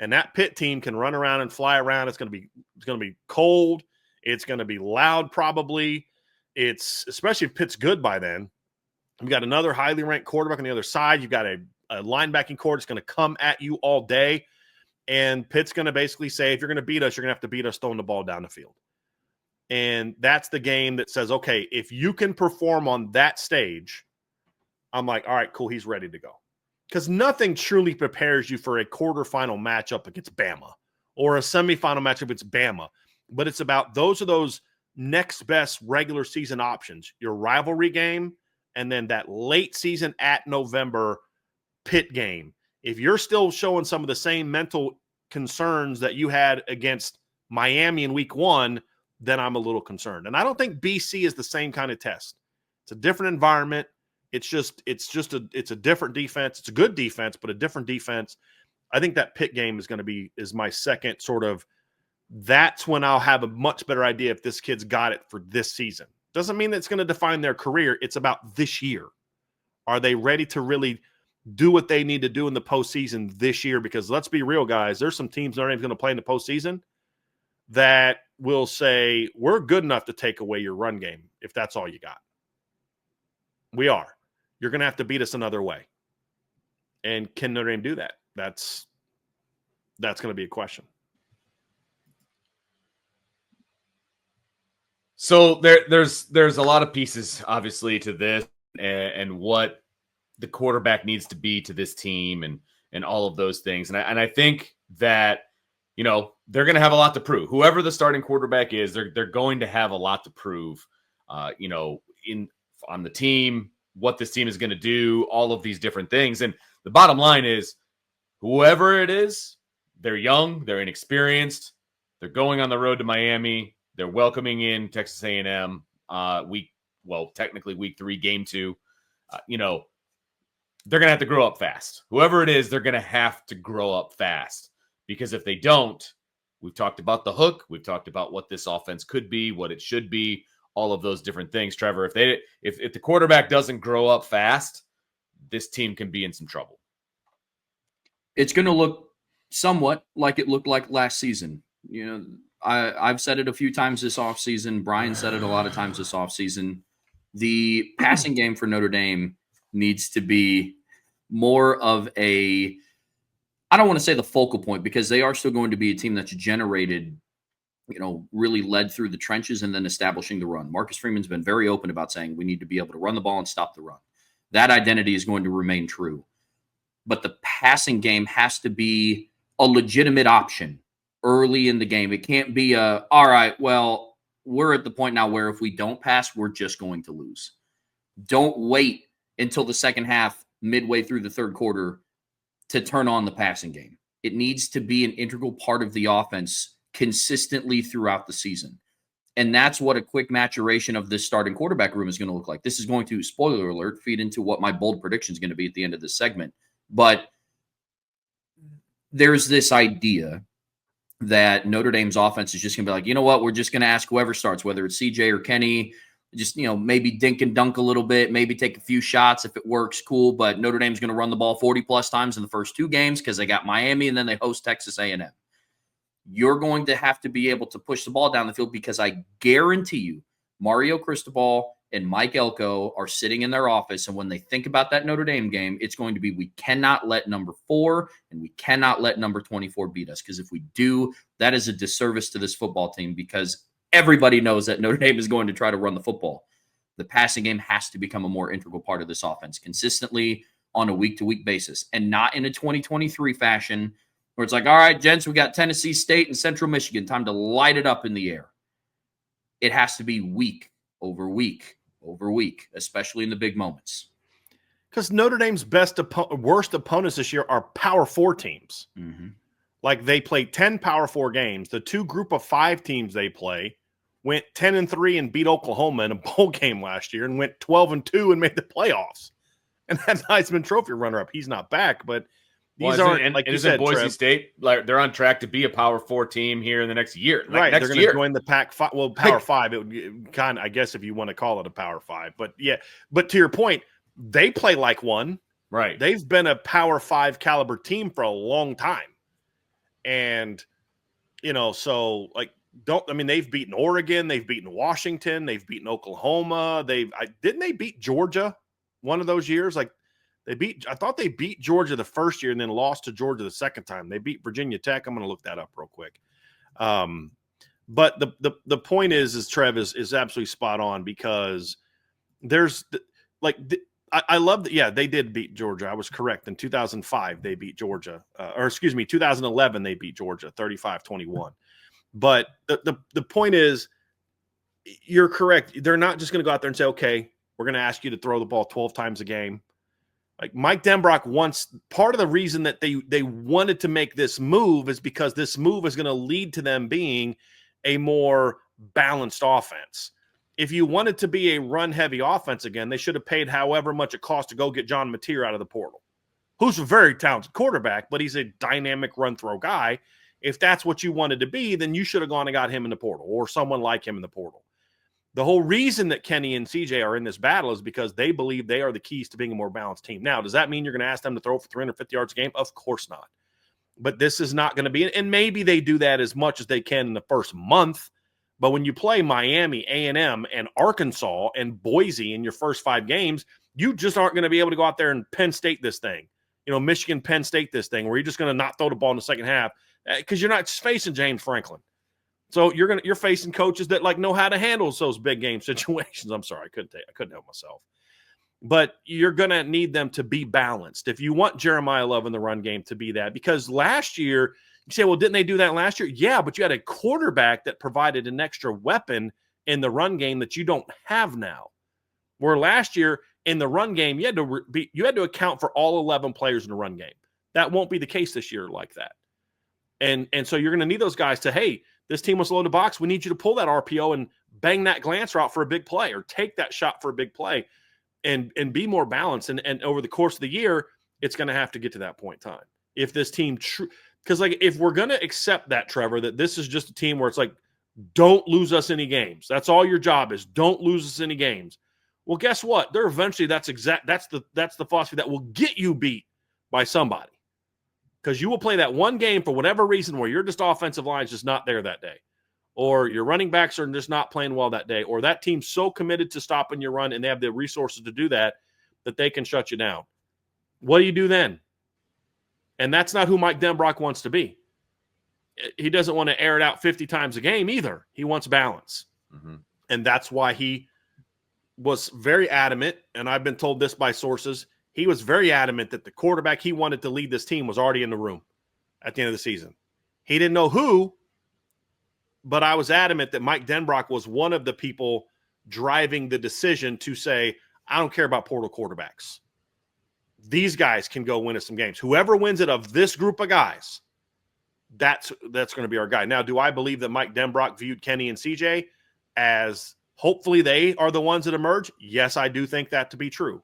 And that Pitt team can run around and fly around. It's going to be cold. It's going to be loud probably. It's especially if Pitt's good by then. You've got another highly ranked quarterback on the other side. You've got a linebacking core that's going to come at you all day. And Pitt's going to basically say, if you're going to beat us, you're going to have to beat us throwing the ball down the field. And that's the game that says, okay, if you can perform on that stage, I'm like, all right, cool, he's ready to go. Because nothing truly prepares you for a quarterfinal matchup against Bama or a semifinal matchup against Bama. But it's about those next best regular season options, your rivalry game, and then that late season at November Pitt game. If you're still showing some of the same mental concerns that you had against Miami in week 1, then I'm a little concerned. And I don't think BC is the same kind of test. It's a different environment. It's a different defense. It's a good defense, but a different defense. I think that Pitt game is my second sort of, that's when I'll have a much better idea if this kid's got it for this season. Doesn't mean that it's going to define their career. It's about this year. Are they ready to really do what they need to do in the postseason this year? Because let's be real, guys, there's some teams Notre Dame's going to play in the postseason that will say, we're good enough to take away your run game if that's all you got. We are. You're going to have to beat us another way. And can Notre Dame do that? That's going to be a question.
So there's a lot of pieces, obviously, to this and what the quarterback needs to be to this team and all of those things. And I think that, they're going to have a lot to prove. Whoever the starting quarterback is, they're going to have a lot to prove, on the team, what this team is going to do, all of these different things. And the bottom line is, whoever it is, they're young, they're inexperienced, they're going on the road to Miami, they're welcoming in Texas A&M technically week 3, game 2. They're going to have to grow up fast. Whoever it is, they're going to have to grow up fast, because if they don't, we've talked about the hook, we've talked about what this offense could be, what it should be, all of those different things. Trevor, if the quarterback doesn't grow up fast, this team can be in some trouble.
It's going to look somewhat like it looked like last season. I've said it a few times this offseason. Brian said it a lot of times this offseason. The passing game for Notre Dame needs to be more of a, I don't want to say the focal point, because they are still going to be a team that's generated, really led through the trenches and then establishing the run. Marcus Freeman's been very open about saying we need to be able to run the ball and stop the run. That identity is going to remain true. But the passing game has to be a legitimate option early in the game. It can't be all right, well, we're at the point now where if we don't pass, we're just going to lose. Don't wait until the second half, midway through the third quarter, to turn on the passing game. It needs to be an integral part of the offense consistently throughout the season. And that's what a quick maturation of this starting quarterback room is going to look like. This is going to, spoiler alert, feed into what my bold prediction is going to be at the end of this segment. But there's this idea that Notre Dame's offense is just going to be like, you know what, we're just going to ask whoever starts, whether it's CJ or Kenny, just, maybe dink and dunk a little bit, maybe take a few shots. If it works, cool. But Notre Dame's going to run the ball 40-plus times in the first 2 games because they got Miami and then they host Texas A&M. You're going to have to be able to push the ball down the field, because I guarantee you Mario Cristobal and Mike Elko are sitting in their office, and when they think about that Notre Dame game, it's going to be, we cannot let number 4 and we cannot let number 24 beat us, because if we do, that is a disservice to this football team, because everybody knows that Notre Dame is going to try to run the football. The passing game has to become a more integral part of this offense consistently on a week-to-week basis, and not in a 2023 fashion where it's like, all right, gents, we got Tennessee State and Central Michigan, time to light it up in the air. It has to be week over week over week, especially in the big moments.
Because Notre Dame's worst opponents this year are Power 4 teams.
Mm-hmm.
Like, they played 10 Power 4 games. The 2 Group of 5 teams they play went 10-3 and beat Oklahoma in a bowl game last year, and went 12-2 and made the playoffs. And that Heisman Trophy runner-up, he's not back, but these aren't, like you said,
Boise
Trev,
State, like, they're on track to be a Power 4 team here in the next year.
Right,
next
they're going to join the Pac-5. Well, Power 5, it would kind of, I guess, if you want to call it a Power 5. But yeah, but to your point, they play like one.
Right.
They've been a Power 5 caliber team for a long time. And, so, like, they've beaten Oregon, they've beaten Washington, they've beaten Oklahoma. Didn't they beat Georgia one of those years? Like, I thought they beat Georgia the first year and then lost to Georgia the second time. They beat Virginia Tech. I'm going to look that up real quick. But the point is Trev is absolutely spot on, because I love that. Yeah, they did beat Georgia. I was correct. In 2005, they beat Georgia, 2011, they beat Georgia 35-21. But the point is, you're correct. They're not just going to go out there and say, okay, we're going to ask you to throw the ball 12 times a game. Like, Mike Denbrock wants, part of the reason that they wanted to make this move is because this move is going to lead to them being a more balanced offense. If you wanted to be a run-heavy offense again, they should have paid however much it cost to go get John Mateer out of the portal, who's a very talented quarterback, but he's a dynamic run-throw guy. If that's what you wanted to be, then you should have gone and got him in the portal, or someone like him in the portal. The whole reason that Kenny and CJ are in this battle is because they believe they are the keys to being a more balanced team. Now, does that mean you're going to ask them to throw for 350 yards a game? Of course not. But this is not going to be, and maybe they do that as much as they can in the first month. But when you play Miami, A&M, and Arkansas, and Boise in your first 5 games, you just aren't going to be able to go out there and Penn State this thing. Michigan, Penn State this thing, where you're just going to not throw the ball in the second half, because you're not facing James Franklin. So you're facing coaches that know how to handle those big game situations. I'm sorry, I couldn't help myself. But you're going to need them to be balanced if you want Jeremiah Love in the run game to be that. Because last year, you say, well, didn't they do that last year? Yeah, but you had a quarterback that provided an extra weapon in the run game that you don't have now. Where last year in the run game, you had to account for all 11 players in the run game. That won't be the case this year like that. And so you're going to need those guys to, hey, this team was low to box. We need you to pull that RPO and bang that glance route for a big play, or take that shot for a big play, and be more balanced. And over the course of the year, it's going to have to get to that point in time. If this team because if we're going to accept that, Trevor, that this is just a team where it's like, don't lose us any games. That's all your job is. Don't lose us any games. Well, guess what? That's the philosophy that will get you beat by somebody. Because you will play that one game for whatever reason where your just offensive line is just not there that day, or your running backs are just not playing well that day, or that team's so committed to stopping your run and they have the resources to do that they can shut you down. What do you do then? And that's not who Mike Denbrock wants to be. He doesn't want to air it out 50 times a game either. He wants balance.
Mm-hmm.
And that's why he was very adamant, and I've been told this by sources, he was very adamant that the quarterback he wanted to lead this team was already in the room at the end of the season. He didn't know who, but I was adamant that Mike Denbrock was one of the people driving the decision to say, I don't care about portal quarterbacks. These guys can go win us some games. Whoever wins it of this group of guys, that's going to be our guy. Now, do I believe that Mike Denbrock viewed Kenny and CJ as hopefully they are the ones that emerge? Yes, I do think that to be true.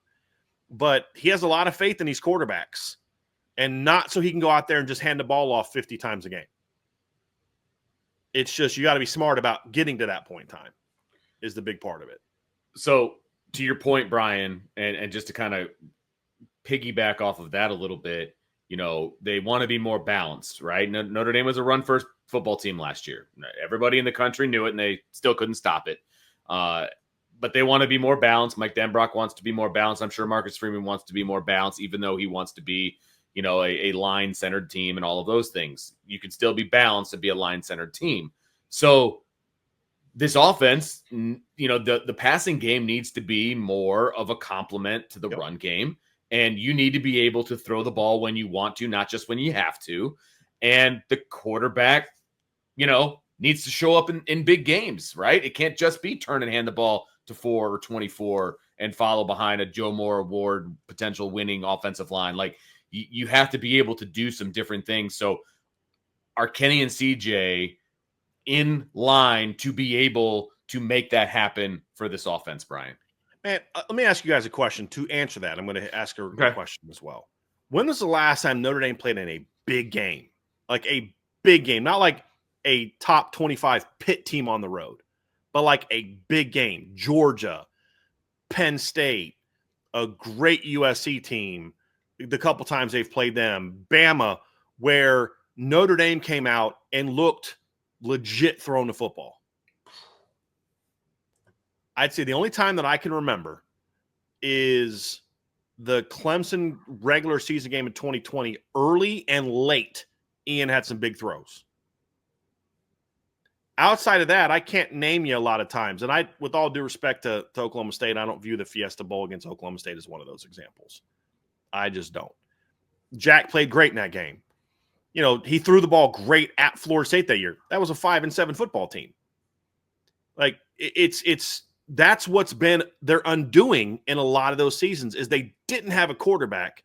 But he has a lot of faith in these quarterbacks, and not so he can go out there and just hand the ball off 50 times a game. It's just you got to be smart about getting to that point in time is the big part of it.
So to your point, Brian, and just to kind of piggyback off of that a little bit, they want to be more balanced, right? Notre Dame was a run-first football team last year. Everybody in the country knew it, and they still couldn't stop it. but they want to be more balanced. Mike Denbrock wants to be more balanced. I'm sure Marcus Freeman wants to be more balanced, even though he wants to be, a line-centered team and all of those things. You can still be balanced and be a line-centered team. So this offense, the passing game needs to be more of a complement to the run game. And you need to be able to throw the ball when you want to, not just when you have to. And the quarterback, needs to show up in big games, right? It can't just be turn and hand the ball to 4 or 24 and follow behind a Joe Moore Award potential winning offensive line. Like, you have to be able to do some different things. So are Kenny and CJ in line to be able to make that happen for this offense, Brian?
Man, let me ask you guys a question. To answer that, I'm going to ask a question as well. When was the last time Notre Dame played in a big game? Like a big game, not like a top 25 Pitt team on the road, but like a big game. Georgia, Penn State, a great USC team, the couple times they've played them, Bama, where Notre Dame came out and looked legit throwing the football. I'd say the only time that I can remember is the Clemson regular season game in 2020. Early and late, Ian had some big throws. Outside of that, I can't name you a lot of times. And with all due respect to Oklahoma State, I don't view the Fiesta Bowl against Oklahoma State as one of those examples. I just don't. Jack played great in that game. He threw the ball great at Florida State that year. That was a 5-7 football team. Like, that's what's been their undoing in a lot of those seasons, is they didn't have a quarterback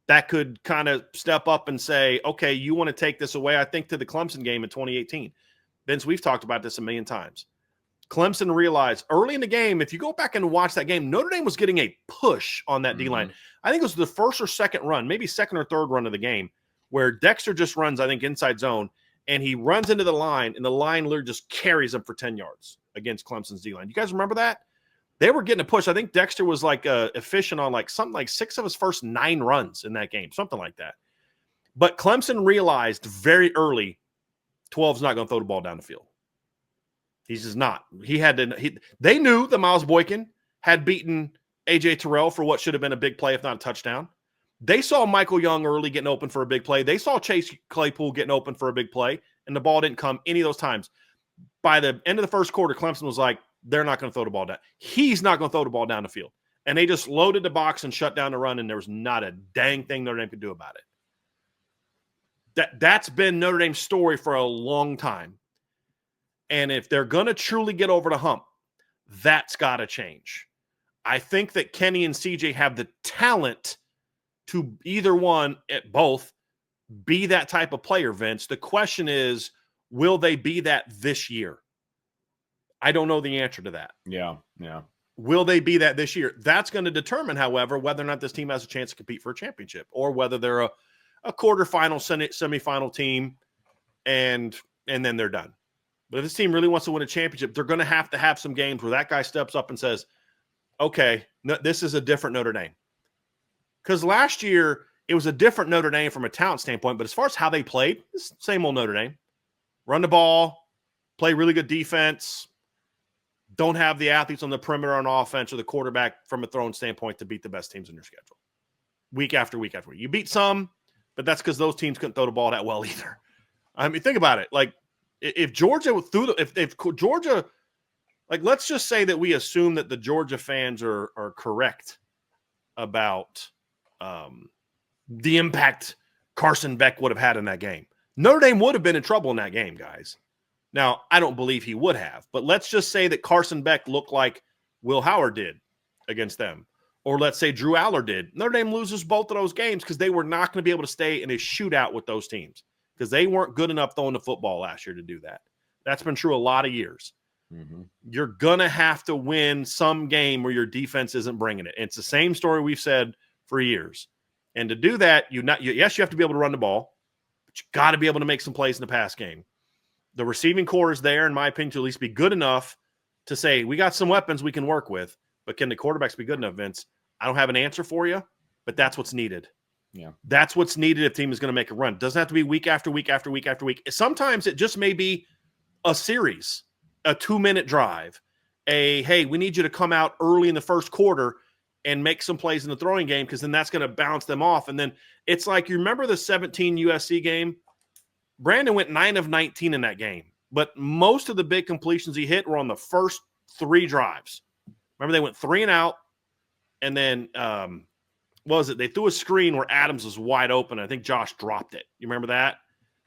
that could kind of step up and say, okay, you want to take this away. I think to the Clemson game in 2018. Vince, we've talked about this a million times. Clemson realized early in the game, if you go back and watch that game, Notre Dame was getting a push on that D-line. I think it was the first or second run, maybe second or third run of the game, where Dexter just runs, I think, inside zone, and he runs into the line, and the line literally just carries him for 10 yards against Clemson's D-line. You guys remember that? They were getting a push. I think Dexter was efficient on something like 6 of his first 9 runs in that game, something like that. But Clemson realized very early 12's not going to throw the ball down the field. He's just not. They knew that Miles Boykin had beaten A.J. Terrell for what should have been a big play, if not a touchdown. They saw Michael Young early getting open for a big play. They saw Chase Claypool getting open for a big play, and the ball didn't come any of those times. By the end of the first quarter, Clemson was like, they're not going to throw the ball down. He's not going to throw the ball down the field. And they just loaded the box and shut down the run, and there was not a dang thing Notre Dame could do about it. That's been Notre Dame's story for a long time. And if they're going to truly get over the hump, that's got to change. I think that Kenny and CJ have the talent to either one, at both, be that type of player, Vince. The question is, will they be that this year? I don't know the answer to that.
Yeah.
Will they be that this year? That's going to determine, however, whether or not this team has a chance to compete for a championship, or whether they're a quarterfinal, semifinal team, and then they're done. But if this team really wants to win a championship, they're going to have some games where that guy steps up and says, okay, this is a different Notre Dame. Because last year, it was a different Notre Dame from a talent standpoint, but as far as how they played, it's the same old Notre Dame. Run the ball, play really good defense, don't have the athletes on the perimeter on offense or the quarterback from a throwing standpoint to beat the best teams in your schedule. Week after week after week. You beat some, but that's because those teams couldn't throw the ball that well either. I mean, think about it. Like, if Georgia if Georgia, like, let's just say that we assume that the Georgia fans are correct about the impact Carson Beck would have had in that game. Notre Dame would have been in trouble in that game, guys. Now, I don't believe he would have, but let's just say that Carson Beck looked like Will Howard did against them, or let's say Drew Aller did. Notre Dame loses both of those games because they were not going to be able to stay in a shootout with those teams, because they weren't good enough throwing the football last year to do that. That's been true a lot of years. Mm-hmm. You're going to have to win some game where your defense isn't bringing it. It's the same story we've said for years. And to do that, yes, you have to be able to run the ball, but you got to be able to make some plays in the pass game. The receiving core is there, in my opinion, to at least be good enough to say, we got some weapons we can work with, but can the quarterbacks be good enough, Vince? I don't have an answer for you, but that's what's needed.
Yeah.
That's what's needed if a team is going to make a run. It doesn't have to be week after week after week after week. Sometimes it just may be a series, a 2-minute drive, hey, we need you to come out early in the first quarter and make some plays in the throwing game, because then that's going to bounce them off. And then it's like, you remember the 17 USC game? Brandon went 9 of 19 in that game, but most of the big completions he hit were on the first 3 drives. Remember, they went 3 and out, and then what was it? They threw a screen where Adams was wide open. I think Josh dropped it. You remember that?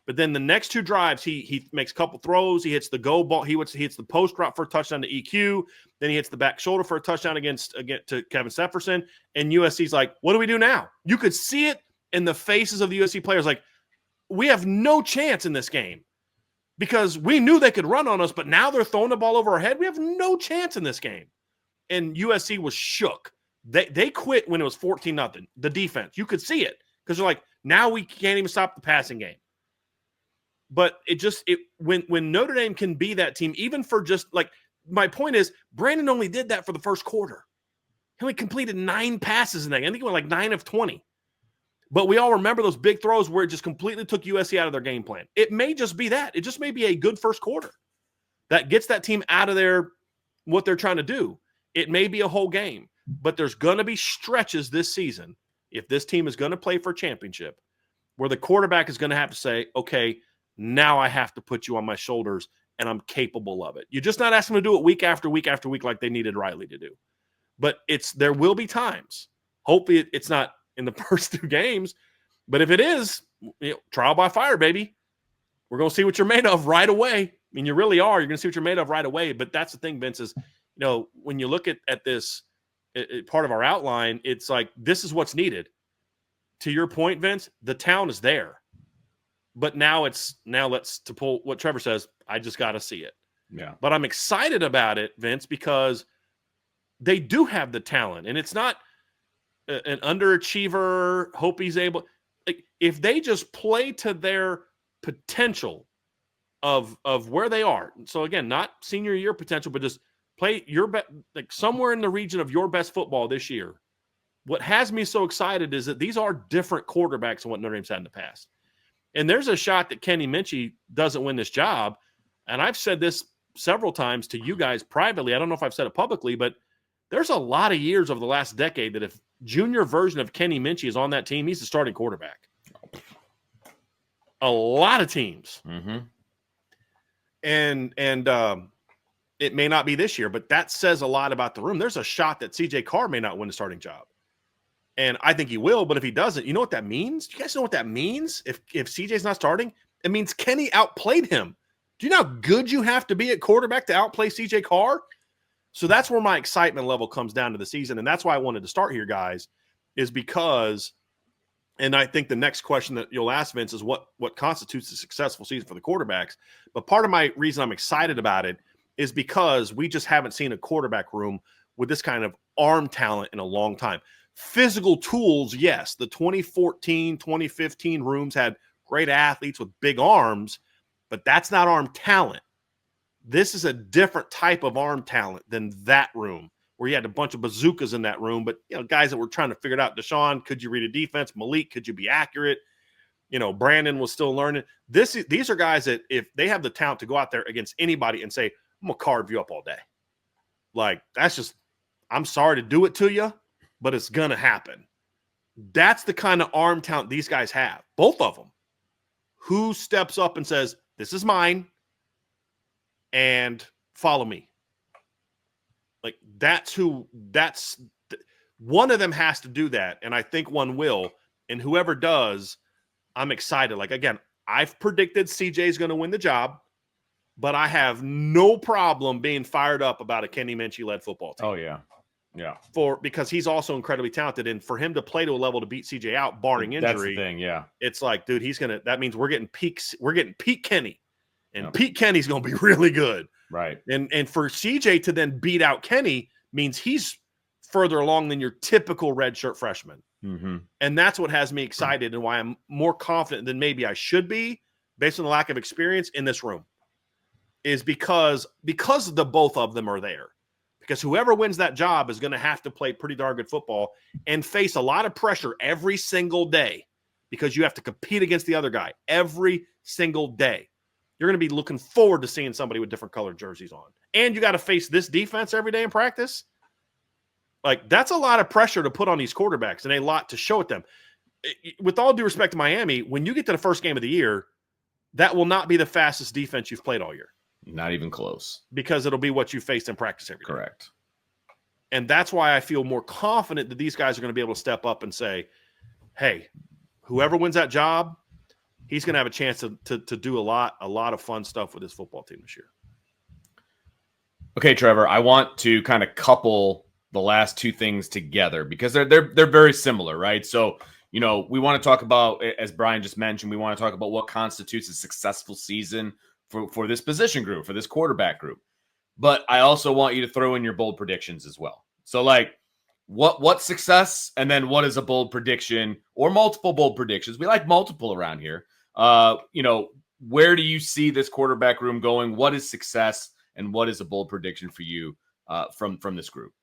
But then the next 2 drives, he makes a couple throws. He hits the go ball. He hits the post route for a touchdown to EQ. Then he hits the back shoulder for a touchdown to Kevin Stepherson. And USC's like, what do we do now? You could see it in the faces of the USC players, like, we have no chance in this game because we knew they could run on us, but now they're throwing the ball over our head. We have no chance in this game. And USC was shook. They quit when it was 14-0. The defense, you could see it, because they're like, now we can't even stop the passing game. But when Notre Dame can be that team, even for just like, my point is, Brandon only did that for the first quarter. He only completed 9 passes in that game. I think he went like 9 of 20. But we all remember those big throws where it just completely took USC out of their game plan. It may just be that. It just may be a good first quarter that gets that team out of what they're trying to do. It may be a whole game, but there's going to be stretches this season, if this team is going to play for a championship, where the quarterback is going to have to say, okay, now I have to put you on my shoulders, and I'm capable of it. You're just not asking them to do it week after week after week like they needed Riley to do. But there will be times. Hopefully it's not in the first 2 games, but if it is, trial by fire, baby. We're going to see what you're made of right away. I mean, you really are. You're going to see what you're made of right away. But that's the thing, Vince, is, when you look at this part of our outline, it's like, this is what's needed. To your point, Vince, the talent is there. But now to pull what Trevor says, I just got to see it.
Yeah.
But I'm excited about it, Vince, because they do have the talent, and it's not an underachiever, hope he's able. Like, if they just play to their potential of where they are. So again, not senior year potential, but just play your best, like somewhere in the region of your best football this year. What has me so excited is that these are different quarterbacks than what Notre Dame's had in the past. And there's a shot that Kenny Minchie doesn't win this job. And I've said this several times to you guys privately. I don't know if I've said it publicly, but there's a lot of years over the last decade that if junior version of Kenny Minchie is on that team, he's the starting quarterback. A lot of teams.
Mm-hmm.
And it may not be this year, but that says a lot about the room. There's a shot that CJ Carr may not win the starting job. And I think he will, but if he doesn't, you know what that means? Do you guys know what that means? If CJ's not starting, it means Kenny outplayed him. Do you know how good you have to be at quarterback to outplay CJ Carr? So that's where my excitement level comes down to the season. And that's why I wanted to start here, guys, is because, and I think the next question that you'll ask, Vince, is what constitutes a successful season for the quarterbacks. But part of my reason I'm excited about it is because we just haven't seen a quarterback room with this kind of arm talent in a long time. Physical tools, yes. The 2014, 2015 rooms had great athletes with big arms, but that's not arm talent. This is a different type of arm talent than that room, where you had a bunch of bazookas in that room, but guys that were trying to figure it out. Deshaun, could you read a defense? Malik, could you be accurate? Brandon was still learning. These are guys that if they have the talent to go out there against anybody and say, I'm gonna carve you up all day. Like, that's just, I'm sorry to do it to you, but it's gonna happen. That's the kind of arm talent these guys have, both of them. Who steps up and says, this is mine, and follow me? Like, one of them has to do that. And I think one will. And whoever does, I'm excited. Like, again, I've predicted CJ is going to win the job, but I have no problem being fired up about a Kenny Minchie-led football team.
Oh, yeah. Yeah.
Because he's also incredibly talented. And for him to play to a level to beat CJ out, barring injury.
That's the thing, yeah.
It's like, dude, that means we're getting peak Kenny. And Pete Kenny's going to be really good.
Right.
And for CJ to then beat out Kenny means he's further along than your typical redshirt freshman.
Mm-hmm.
And that's what has me excited and why I'm more confident than maybe I should be based on the lack of experience in this room, is because the both of them are there. Because whoever wins that job is going to have to play pretty darn good football and face a lot of pressure every single day, because you have to compete against the other guy every single day. you're going to be looking forward to seeing somebody with different colored jerseys on. And you got to face this defense every day in practice. Like, that's a lot of pressure to put on these quarterbacks and a lot to show at them. With all due respect to Miami, when you get to the first game of the year, that will not be the fastest defense you've played all year.
Not even close.
Because it'll be what you faced in practice every day.
Correct.
And that's why I feel more confident that these guys are going to be able to step up and say, hey, whoever wins that job, he's going to have a chance to do a lot of fun stuff with his football team this year.
Okay, Trevor, I want to kind of couple the last two things together because they're very similar, right? So, we want to talk about, as Brian just mentioned, we want to talk about what constitutes a successful season for this position group, for this quarterback group. But I also want you to throw in your bold predictions as well. So, like, what's success, and then what is a bold prediction or multiple bold predictions? We like multiple around here. Where do you see this quarterback room going? What is success, and what is a bold prediction for you from this group?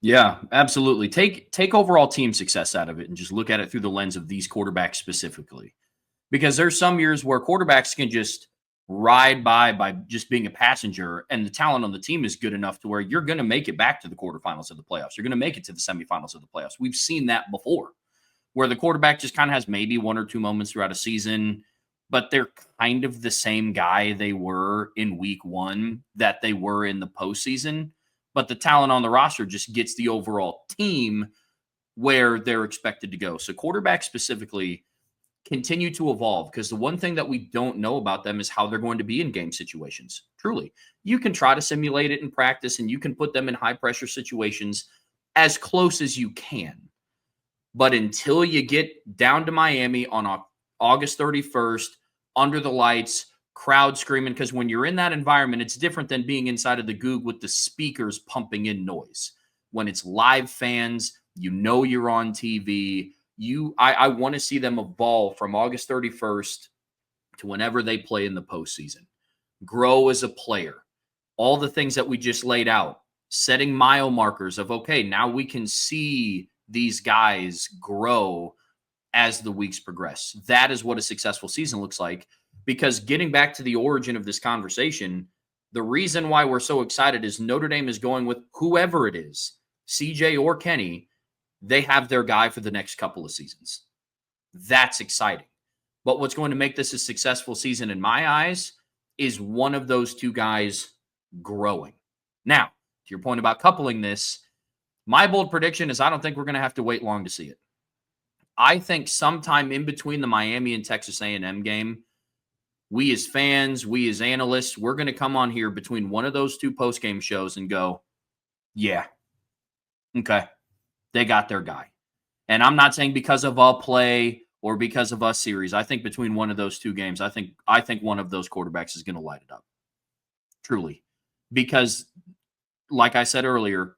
Yeah, absolutely. Take overall team success out of it and just look at it through the lens of these quarterbacks specifically. Because there's some years where quarterbacks can just ride by just being a passenger, and the talent on the team is good enough to where you're going to make it back to the quarterfinals of the playoffs. You're going to make it to the semifinals of the playoffs. We've seen that before, where the quarterback just kind of has maybe one or two moments throughout a season, but they're kind of the same guy they were in week one that they were in the postseason. But the talent on the roster just gets the overall team where they're expected to go. So quarterbacks specifically continue to evolve, because the one thing that we don't know about them is how they're going to be in game situations. Truly, you can try to simulate it in practice and you can put them in high pressure situations as close as you can. But until you get down to Miami on August 31st, under the lights, crowd screaming, because when you're in that environment, it's different than being inside of the Goog with the speakers pumping in noise. When it's live fans, you're on TV. I want to see them evolve from August 31st to whenever they play in the postseason. Grow as a player. All the things that we just laid out, setting mile markers of, okay, now we can see these guys grow as the weeks progress. That is what a successful season looks like. Because getting back to the origin of this conversation, the reason why we're so excited is Notre Dame is going with whoever it is, CJ or Kenny. They have their guy for the next couple of seasons. That's exciting. But what's going to make this a successful season in my eyes is one of those two guys growing. Now, to your point about coupling this, my bold prediction is I don't think we're going to have to wait long to see it. I think sometime in between the Miami and Texas A&M game, we as fans, we as analysts, we're going to come on here between one of those two post-game shows and go, yeah, okay, they got their guy. And I'm not saying because of a play or because of a series. I think between one of those two games, I think one of those quarterbacks is going to light it up. Truly. Because, like I said earlier,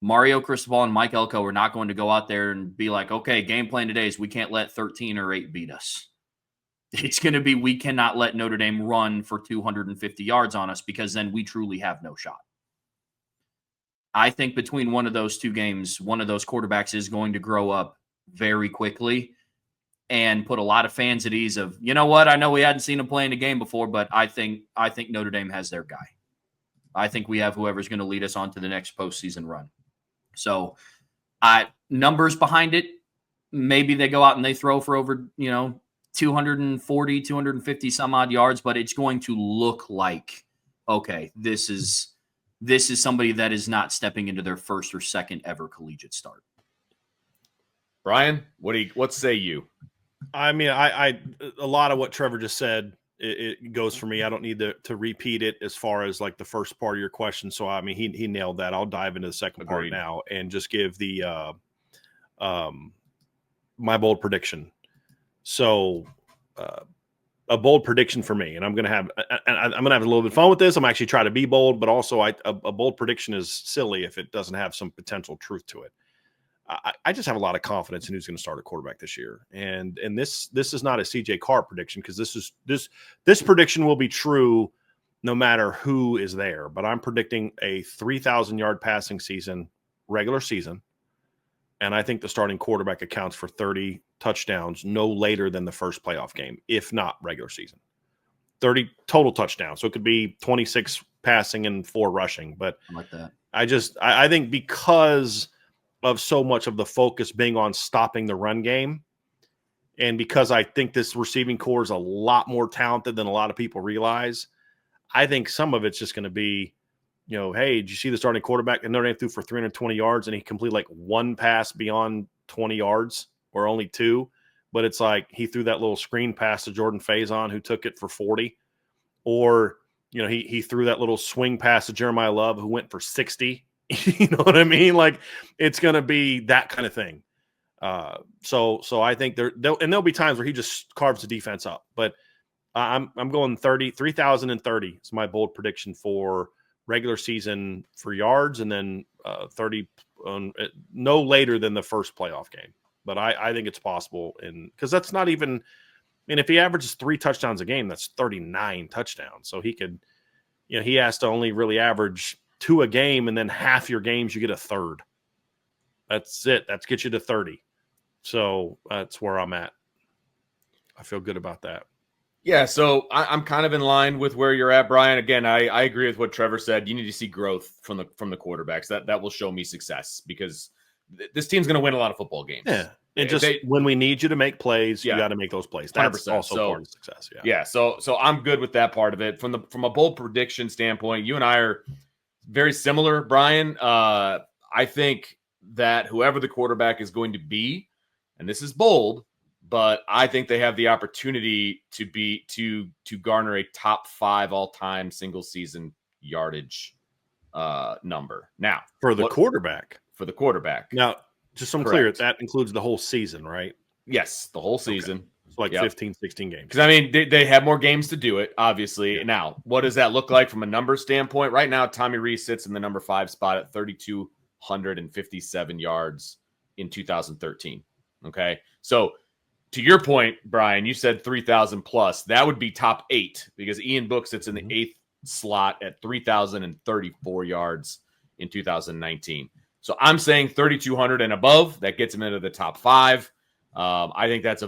Mario Cristobal and Mike Elko are not going to go out there and be like, okay, game plan today is we can't let 13 or 8 beat us. It's going to be we cannot let Notre Dame run for 250 yards on us, because then we truly have no shot. I think between one of those two games, one of those quarterbacks is going to grow up very quickly and put a lot of fans at ease of, you know what, I know we hadn't seen him play in a game before, but I think Notre Dame has their guy. I think we have whoever's going to lead us on to the next postseason run. So numbers behind it, maybe they go out and they throw for over, 240, 250 some odd yards, but it's going to look like, okay, this is somebody that is not stepping into their first or second ever collegiate start.
Brian, what say you?
I mean, I a lot of what Trevor just said, it goes for me. I don't need to repeat it as far as like the first part of your question. So, I mean, he nailed that. I'll dive into the second part now and just give the my bold prediction. So, a bold prediction for me, and I'm going to have a little bit of fun with this. I'm actually trying to be bold, but also a bold prediction is silly if it doesn't have some potential truth to it. I just have a lot of confidence in who's going to start a quarterback this year, and this is not a CJ Carr prediction, because this prediction will be true no matter who is there. But I'm predicting a 3,000-yard passing season, regular season. And I think the starting quarterback accounts for 30 touchdowns no later than the first playoff game, if not regular season. 30 total touchdowns. So it could be 26 passing and 4 rushing. But
I like that.
I think because of so much of the focus being on stopping the run game, and because I think this receiving core is a lot more talented than a lot of people realize, I think some of it's just going to be, hey, did you see the starting quarterback? And Notre Dame threw for 320 yards, and he completed like 1 pass beyond 20 yards or only 2. But it's like he threw that little screen pass to Jordan Faison, who took it for 40. Or, he threw that little swing pass to Jeremiah Love, who went for 60. You know what I mean? Like, it's going to be that kind of thing. So I think there'll be times where he just carves the defense up. But I'm going 3,030 is my bold prediction for regular season for yards, and then 30 no later than the first playoff game. But I think it's possible, because that's not even. I mean, if he averages 3 touchdowns a game, that's 39 touchdowns. So he could, he has to only really average 2 a game, and then half your games you get a third. That's it. That gets you to 30. So that's where I'm at. I feel good about that.
Yeah, so I'm kind of in line with where you're at, Brian. Again, I agree with what Trevor said. You need to see growth from the quarterbacks. That will show me success, because this team's going to win a lot of football games.
Yeah, and when we need you to make plays, you got to make those plays. That's
100%.
also part of success.
Yeah. So I'm good with that part of it. From a bold prediction standpoint, you and I are very similar, Brian. I think that whoever the quarterback is going to be, and this is bold, but I think they have the opportunity to garner a top 5 all-time single season yardage number. Now,
for the quarterback.
Now,
just so I'm clear, that includes the whole season, right?
Yes, the whole season.
Okay. It's like 15, 16 games.
Because, I mean, they have more games to do it, obviously. Yeah. Now, what does that look like from a number standpoint? Right now, Tommy Rees sits in the number 5 spot at 3,257 yards in 2013. Okay? So, to your point, Brian, you said 3,000 plus. That would be top 8, because Ian Book sits in the 8th slot at 3,034 yards in 2019. So I'm saying 3,200 and above. That gets him into the top 5. I think that's I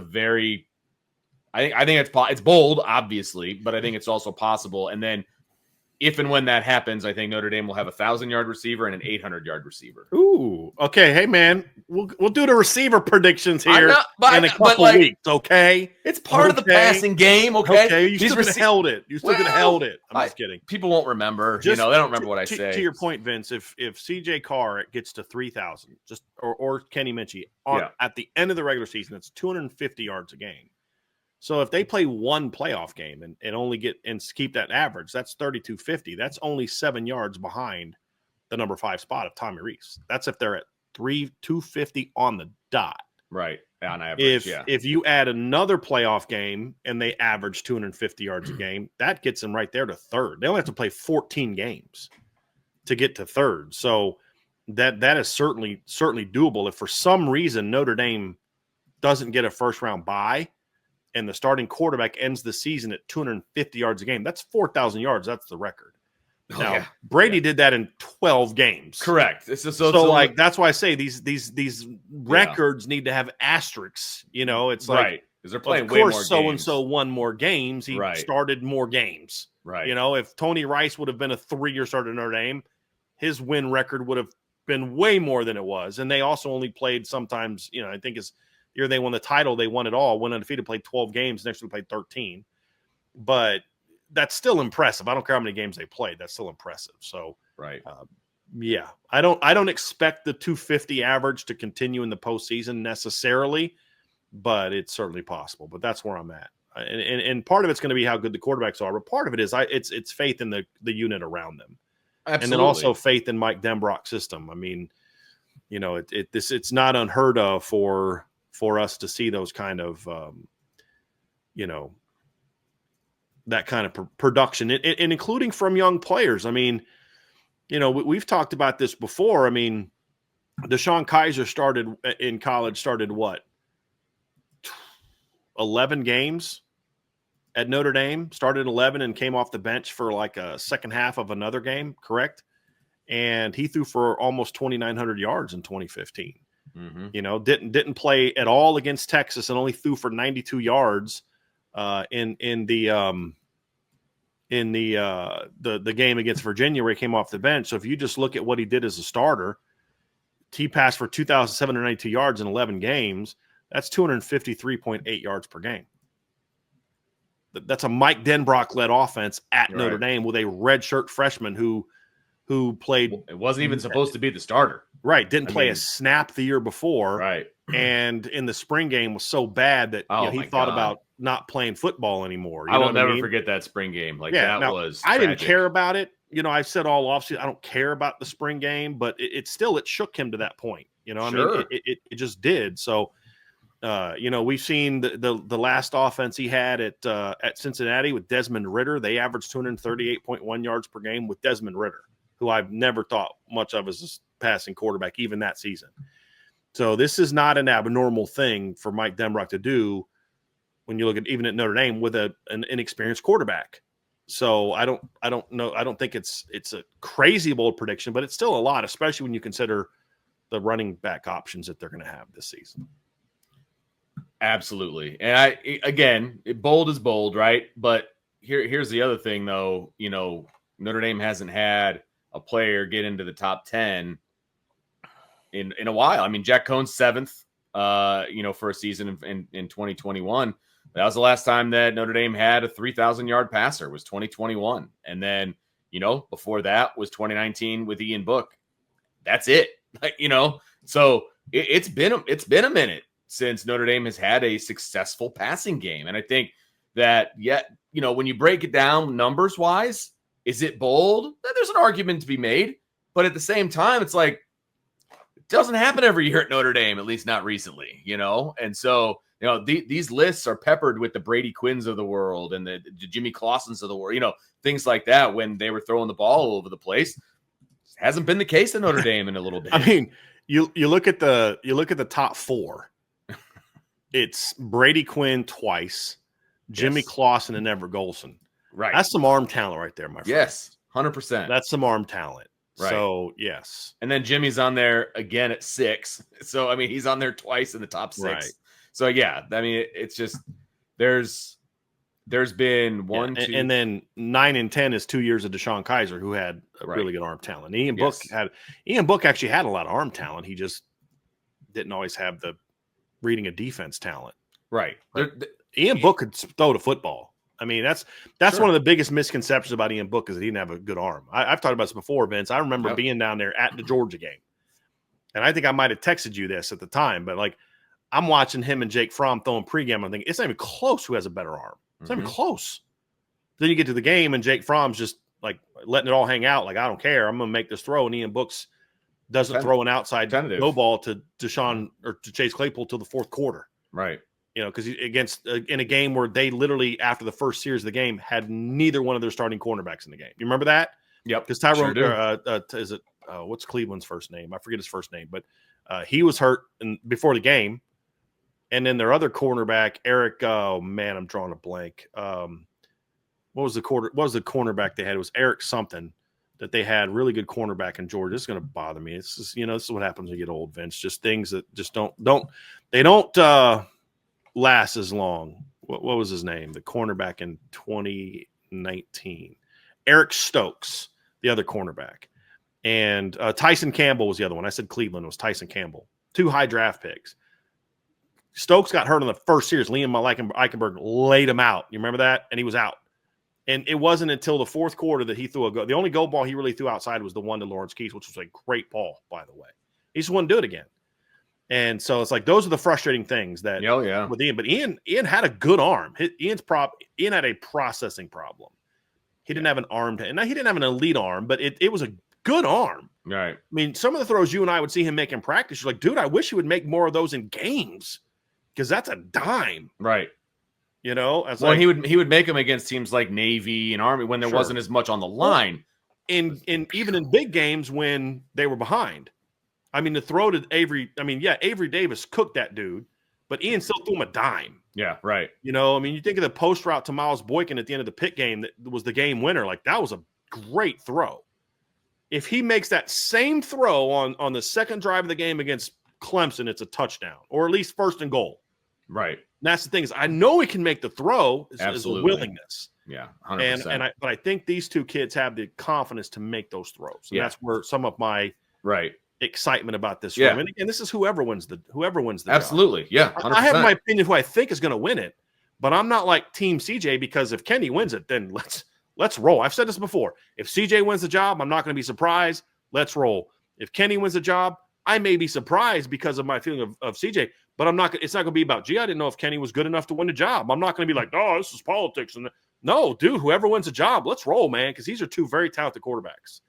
think it's bold, obviously, but I think it's also possible. And then, if and when that happens, I think Notre Dame will have a 1,000-yard receiver and an 800-yard receiver.
Ooh, okay. Hey, man, we'll do the receiver predictions here in a couple weeks. Okay,
it's part of the passing game. Okay,
you still could have held it. I'm just kidding.
People won't remember. They don't remember what I say.
To your point, Vince, if CJ Carr gets to 3,000, or Kenny Minchie at the end of the regular season, it's 250 yards a game. So if they play one playoff game and only keep that average, that's 3,250. That's only 7 yards behind the number 5 spot of Tommy Rees. That's if they're at 250 on the dot.
Right. On average.
If you add another playoff game and they average 250 yards a game, that gets them right there to third. They only have to play 14 games to get to third. So that is certainly doable. If for some reason Notre Dame doesn't get a first round bye, and the starting quarterback ends the season at 250 yards a game, that's 4,000 yards. That's the record. Now, Brady did that in 12 games.
Correct.
So that's why I say these records need to have asterisks. It's like,
because they're playing
of
way more
course, so-and-so won more games. He started more games.
Right.
If Tony Rice would have been a 3-year starter at Notre Dame, his win record would have been way more than it was. And they also only played sometimes, I think is – year they won the title, they won it all, went undefeated, played 12 games, next year played 13. But that's still impressive. I don't care how many games they played. That's still impressive. So,
right.
I don't expect the 250 average to continue in the postseason necessarily, but it's certainly possible. But that's where I'm at. And part of it's going to be how good the quarterbacks are, but part of it is it's faith in the unit around them.
Absolutely.
And then also faith in Mike Denbrock's system. I mean, it's not unheard of for us to see those kind of, that kind of production, and including from young players. I mean, we've talked about this before. I mean, Deshaun Kaiser started in college, what, 11 games at Notre Dame, started 11 and came off the bench for like a second half of another game, correct? And he threw for almost 2,900 yards in 2015. Mm-hmm. Didn't play at all against Texas and only threw for 92 yards in the in the game against Virginia where he came off the bench. So if you just look at what he did as a starter, he passed for 2,792 yards in 11 games. That's 253.8 yards per game. That's a Mike Denbrock-led offense at Notre Dame with a redshirt freshman who played.
It wasn't even supposed to be the starter.
Right. Didn't play a snap the year before.
Right.
And in the spring game was so bad that he thought about not playing football anymore.
I will never forget that spring game. Like that was
I
tragic.
didn't care about it. I've said all offseason, I don't care about the spring game, but it shook him to that point. I mean, it just did. So, we've seen the last offense he had at Cincinnati with Desmond Ridder. They averaged 238.1 yards per game with Desmond Ridder, who I've never thought much of as a passing quarterback, even that season. So this is not an abnormal thing for Mike Denbrock to do when you look at even at Notre Dame with an inexperienced quarterback. So I don't know. I don't think it's a crazy bold prediction, but it's still a lot, especially when you consider the running back options that they're going to have this season.
Absolutely. And bold is bold, right? But here's the other thing though, Notre Dame hasn't had a player get into the top 10 in a while. I mean, Jack Cohn's 7th, for a season in 2021. That was the last time that Notre Dame had a 3,000-yard passer, was 2021. And then, before that was 2019 with Ian Book. That's it. So it's been a minute since Notre Dame has had a successful passing game. And I think that, when you break it down numbers-wise, is it bold? There's an argument to be made. But at the same time, it's like, it doesn't happen every year at Notre Dame, at least not recently, And so, these lists are peppered with the Brady Quinns of the world and the Jimmy Clausens of the world, things like that when they were throwing the ball all over the place. Hasn't been the case at Notre Dame in a little bit.
I mean, you look at the top 4. It's Brady Quinn twice, Jimmy Clausen, and Everett Golson.
Right.
That's some arm talent right there, my friend.
Yes, 100%.
That's some arm talent.
Right.
So, yes.
And then Jimmy's on there again at 6. So, I mean, he's on there twice in the top 6.
Right.
So, yeah, I mean, it's just there's been one, 2.
And then 9 and 10 is 2 years of Deshaun Kaiser, who had a really good arm talent. Ian Book actually had a lot of arm talent. He just didn't always have the reading a defense talent.
Right.
Ian Book could throw the football. I mean, that's one of the biggest misconceptions about Ian Book is that he didn't have a good arm. I've talked about this before, Vince. I remember being down there at the Georgia game. And I think I might have texted you this at the time, but I'm watching him and Jake Fromm throwing pregame. I'm thinking, it's not even close who has a better arm. It's not even close. Then you get to the game and Jake Fromm's just letting it all hang out. I don't care. I'm going to make this throw. And Ian Books doesn't throw an outside go ball to Deshaun or to Chase Claypool till the fourth quarter.
Right.
Because against in a game where they literally, after the first series of the game, had neither one of their starting cornerbacks in the game. You remember that?
Yep.
Because Tyrone, is it what's Cleveland's first name? I forget his first name, but he was hurt before the game. And then their other cornerback, Eric. Oh man, I'm drawing a blank. What was the cornerback they had? It was Eric something that they had. Really good cornerback in Georgia. This is going to bother me. It's just, this is what happens when you get old, Vince. Just things that just don't last as long. What was his name? The cornerback in 2019, Eric Stokes, the other cornerback, and Tyson Campbell was the other one. I said Cleveland. It was Tyson Campbell. 2 high draft picks. Stokes got hurt in the first series. Liam Eichenberg laid him out. You remember that? And he was out. And it wasn't until the fourth quarter that he threw a go. The only go ball he really threw outside was the one to Lawrence Keys, which was a great ball, by the way. He just wouldn't do it again. And so it's those are the frustrating things that with Ian. But Ian had a good arm. Ian had a processing problem. He didn't have an arm. He didn't have an elite arm, but it was a good arm.
Right.
I mean, some of the throws you and I would see him make in practice, you're like, dude, I wish he would make more of those in games. Because that's a dime,
right?
He
would make them against teams like Navy and Army when there wasn't as much on the line,
and even in big games when they were behind. I mean, the throw to Avery. I mean, Avery Davis cooked that dude, but Ian still threw him a dime.
Yeah, right.
I mean, you think of the post route to Miles Boykin at the end of the Pitt game that was the game winner. That was a great throw. If he makes that same throw on the second drive of the game against Clemson, it's a touchdown, or at least first and goal.
Right.
And that's the thing is I know he can make the throw. Is the willingness.
Yeah, 100%.
But I think these two kids have the confidence to make those throws. And that's where some of my excitement about this room. And this is whoever wins the
Absolutely.
job.
Yeah. 100%.
I have my opinion who I think is going to win it, but I'm not like Team CJ, because if Kenny wins it, then let's roll. I've said this before. If CJ wins the job, I'm not going to be surprised. Let's roll. If Kenny wins the job, I may be surprised because of my feeling of CJ, but it's not going to be about, gee, I didn't know if Kenny was good enough to win the job. I'm not going to be like, oh, this is politics. No, dude, whoever wins the job, let's roll, man, because these are two very talented quarterbacks,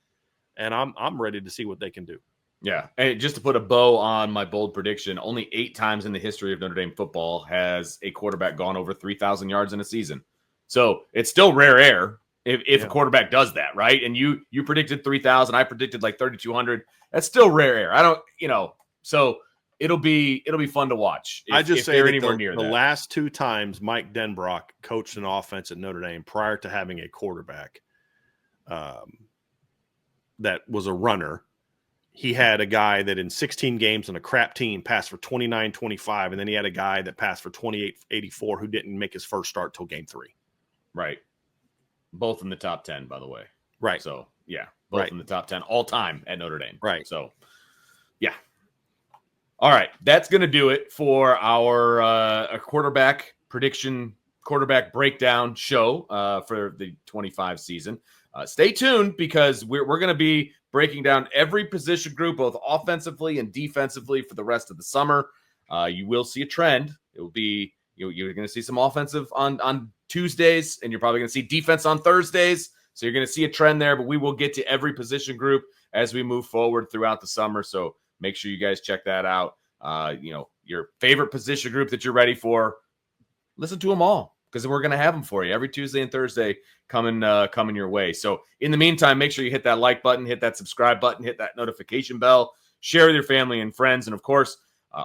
and I'm ready to see what they can do.
Yeah, and just to put a bow on my bold prediction, only 8 times in the history of Notre Dame football has a quarterback gone over 3,000 yards in a season. So it's still rare air if a quarterback does that, right? And you predicted 3,000, I predicted like 3,200. That's still rare air. I don't, so it'll be fun to watch.
I just say that the last 2 times Mike Denbrock coached an offense at Notre Dame prior to having a quarterback that was a runner, he had a guy that in 16 games on a crap team passed for 29-25, and then he had a guy that passed for 28-84 who didn't make his first start till game 3.
Right. Both in the top 10, by the way.
Right.
So, yeah, both in the top 10 all time at Notre Dame.
Right.
So, yeah. All right. That's going to do it for our quarterback prediction, quarterback breakdown show for the 25 season. Stay tuned, because we're going to be breaking down every position group, both offensively and defensively, for the rest of the summer. You will see a trend. It will be, you're going to see some offensive on Tuesdays, and you're probably going to see defense on Thursdays. So you're going to see a trend there, but we will get to every position group as we move forward throughout the summer. So make sure you guys check that out. Your favorite position group that you're ready for, listen to them all, because we're going to have them for you every Tuesday and Thursday coming your way. So in the meantime, make sure you hit that like button, hit that subscribe button, hit that notification bell, share with your family and friends. And of course,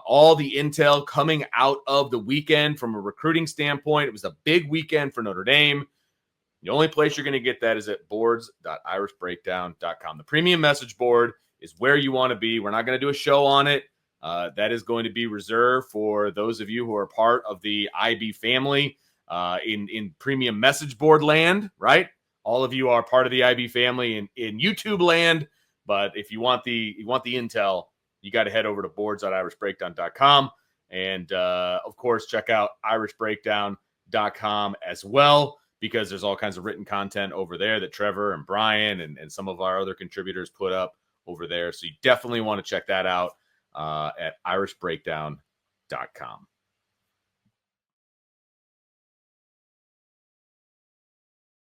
all the intel coming out of the weekend from a recruiting standpoint. It was a big weekend for Notre Dame. The only place you're going to get that is at boards.irishbreakdown.com. The premium message board is where you want to be. We're not going to do a show on it. That is going to be reserved for those of you who are part of the IB family in premium message board land, right? All of you are part of the IB family in YouTube land. But if you want the intel, you got to head over to boards.irishbreakdown.com. And, of course, check out irishbreakdown.com as well, because there's all kinds of written content over there that Trevor and Brian and some of our other contributors put up over there. So you definitely want to check that out at irishbreakdown.com.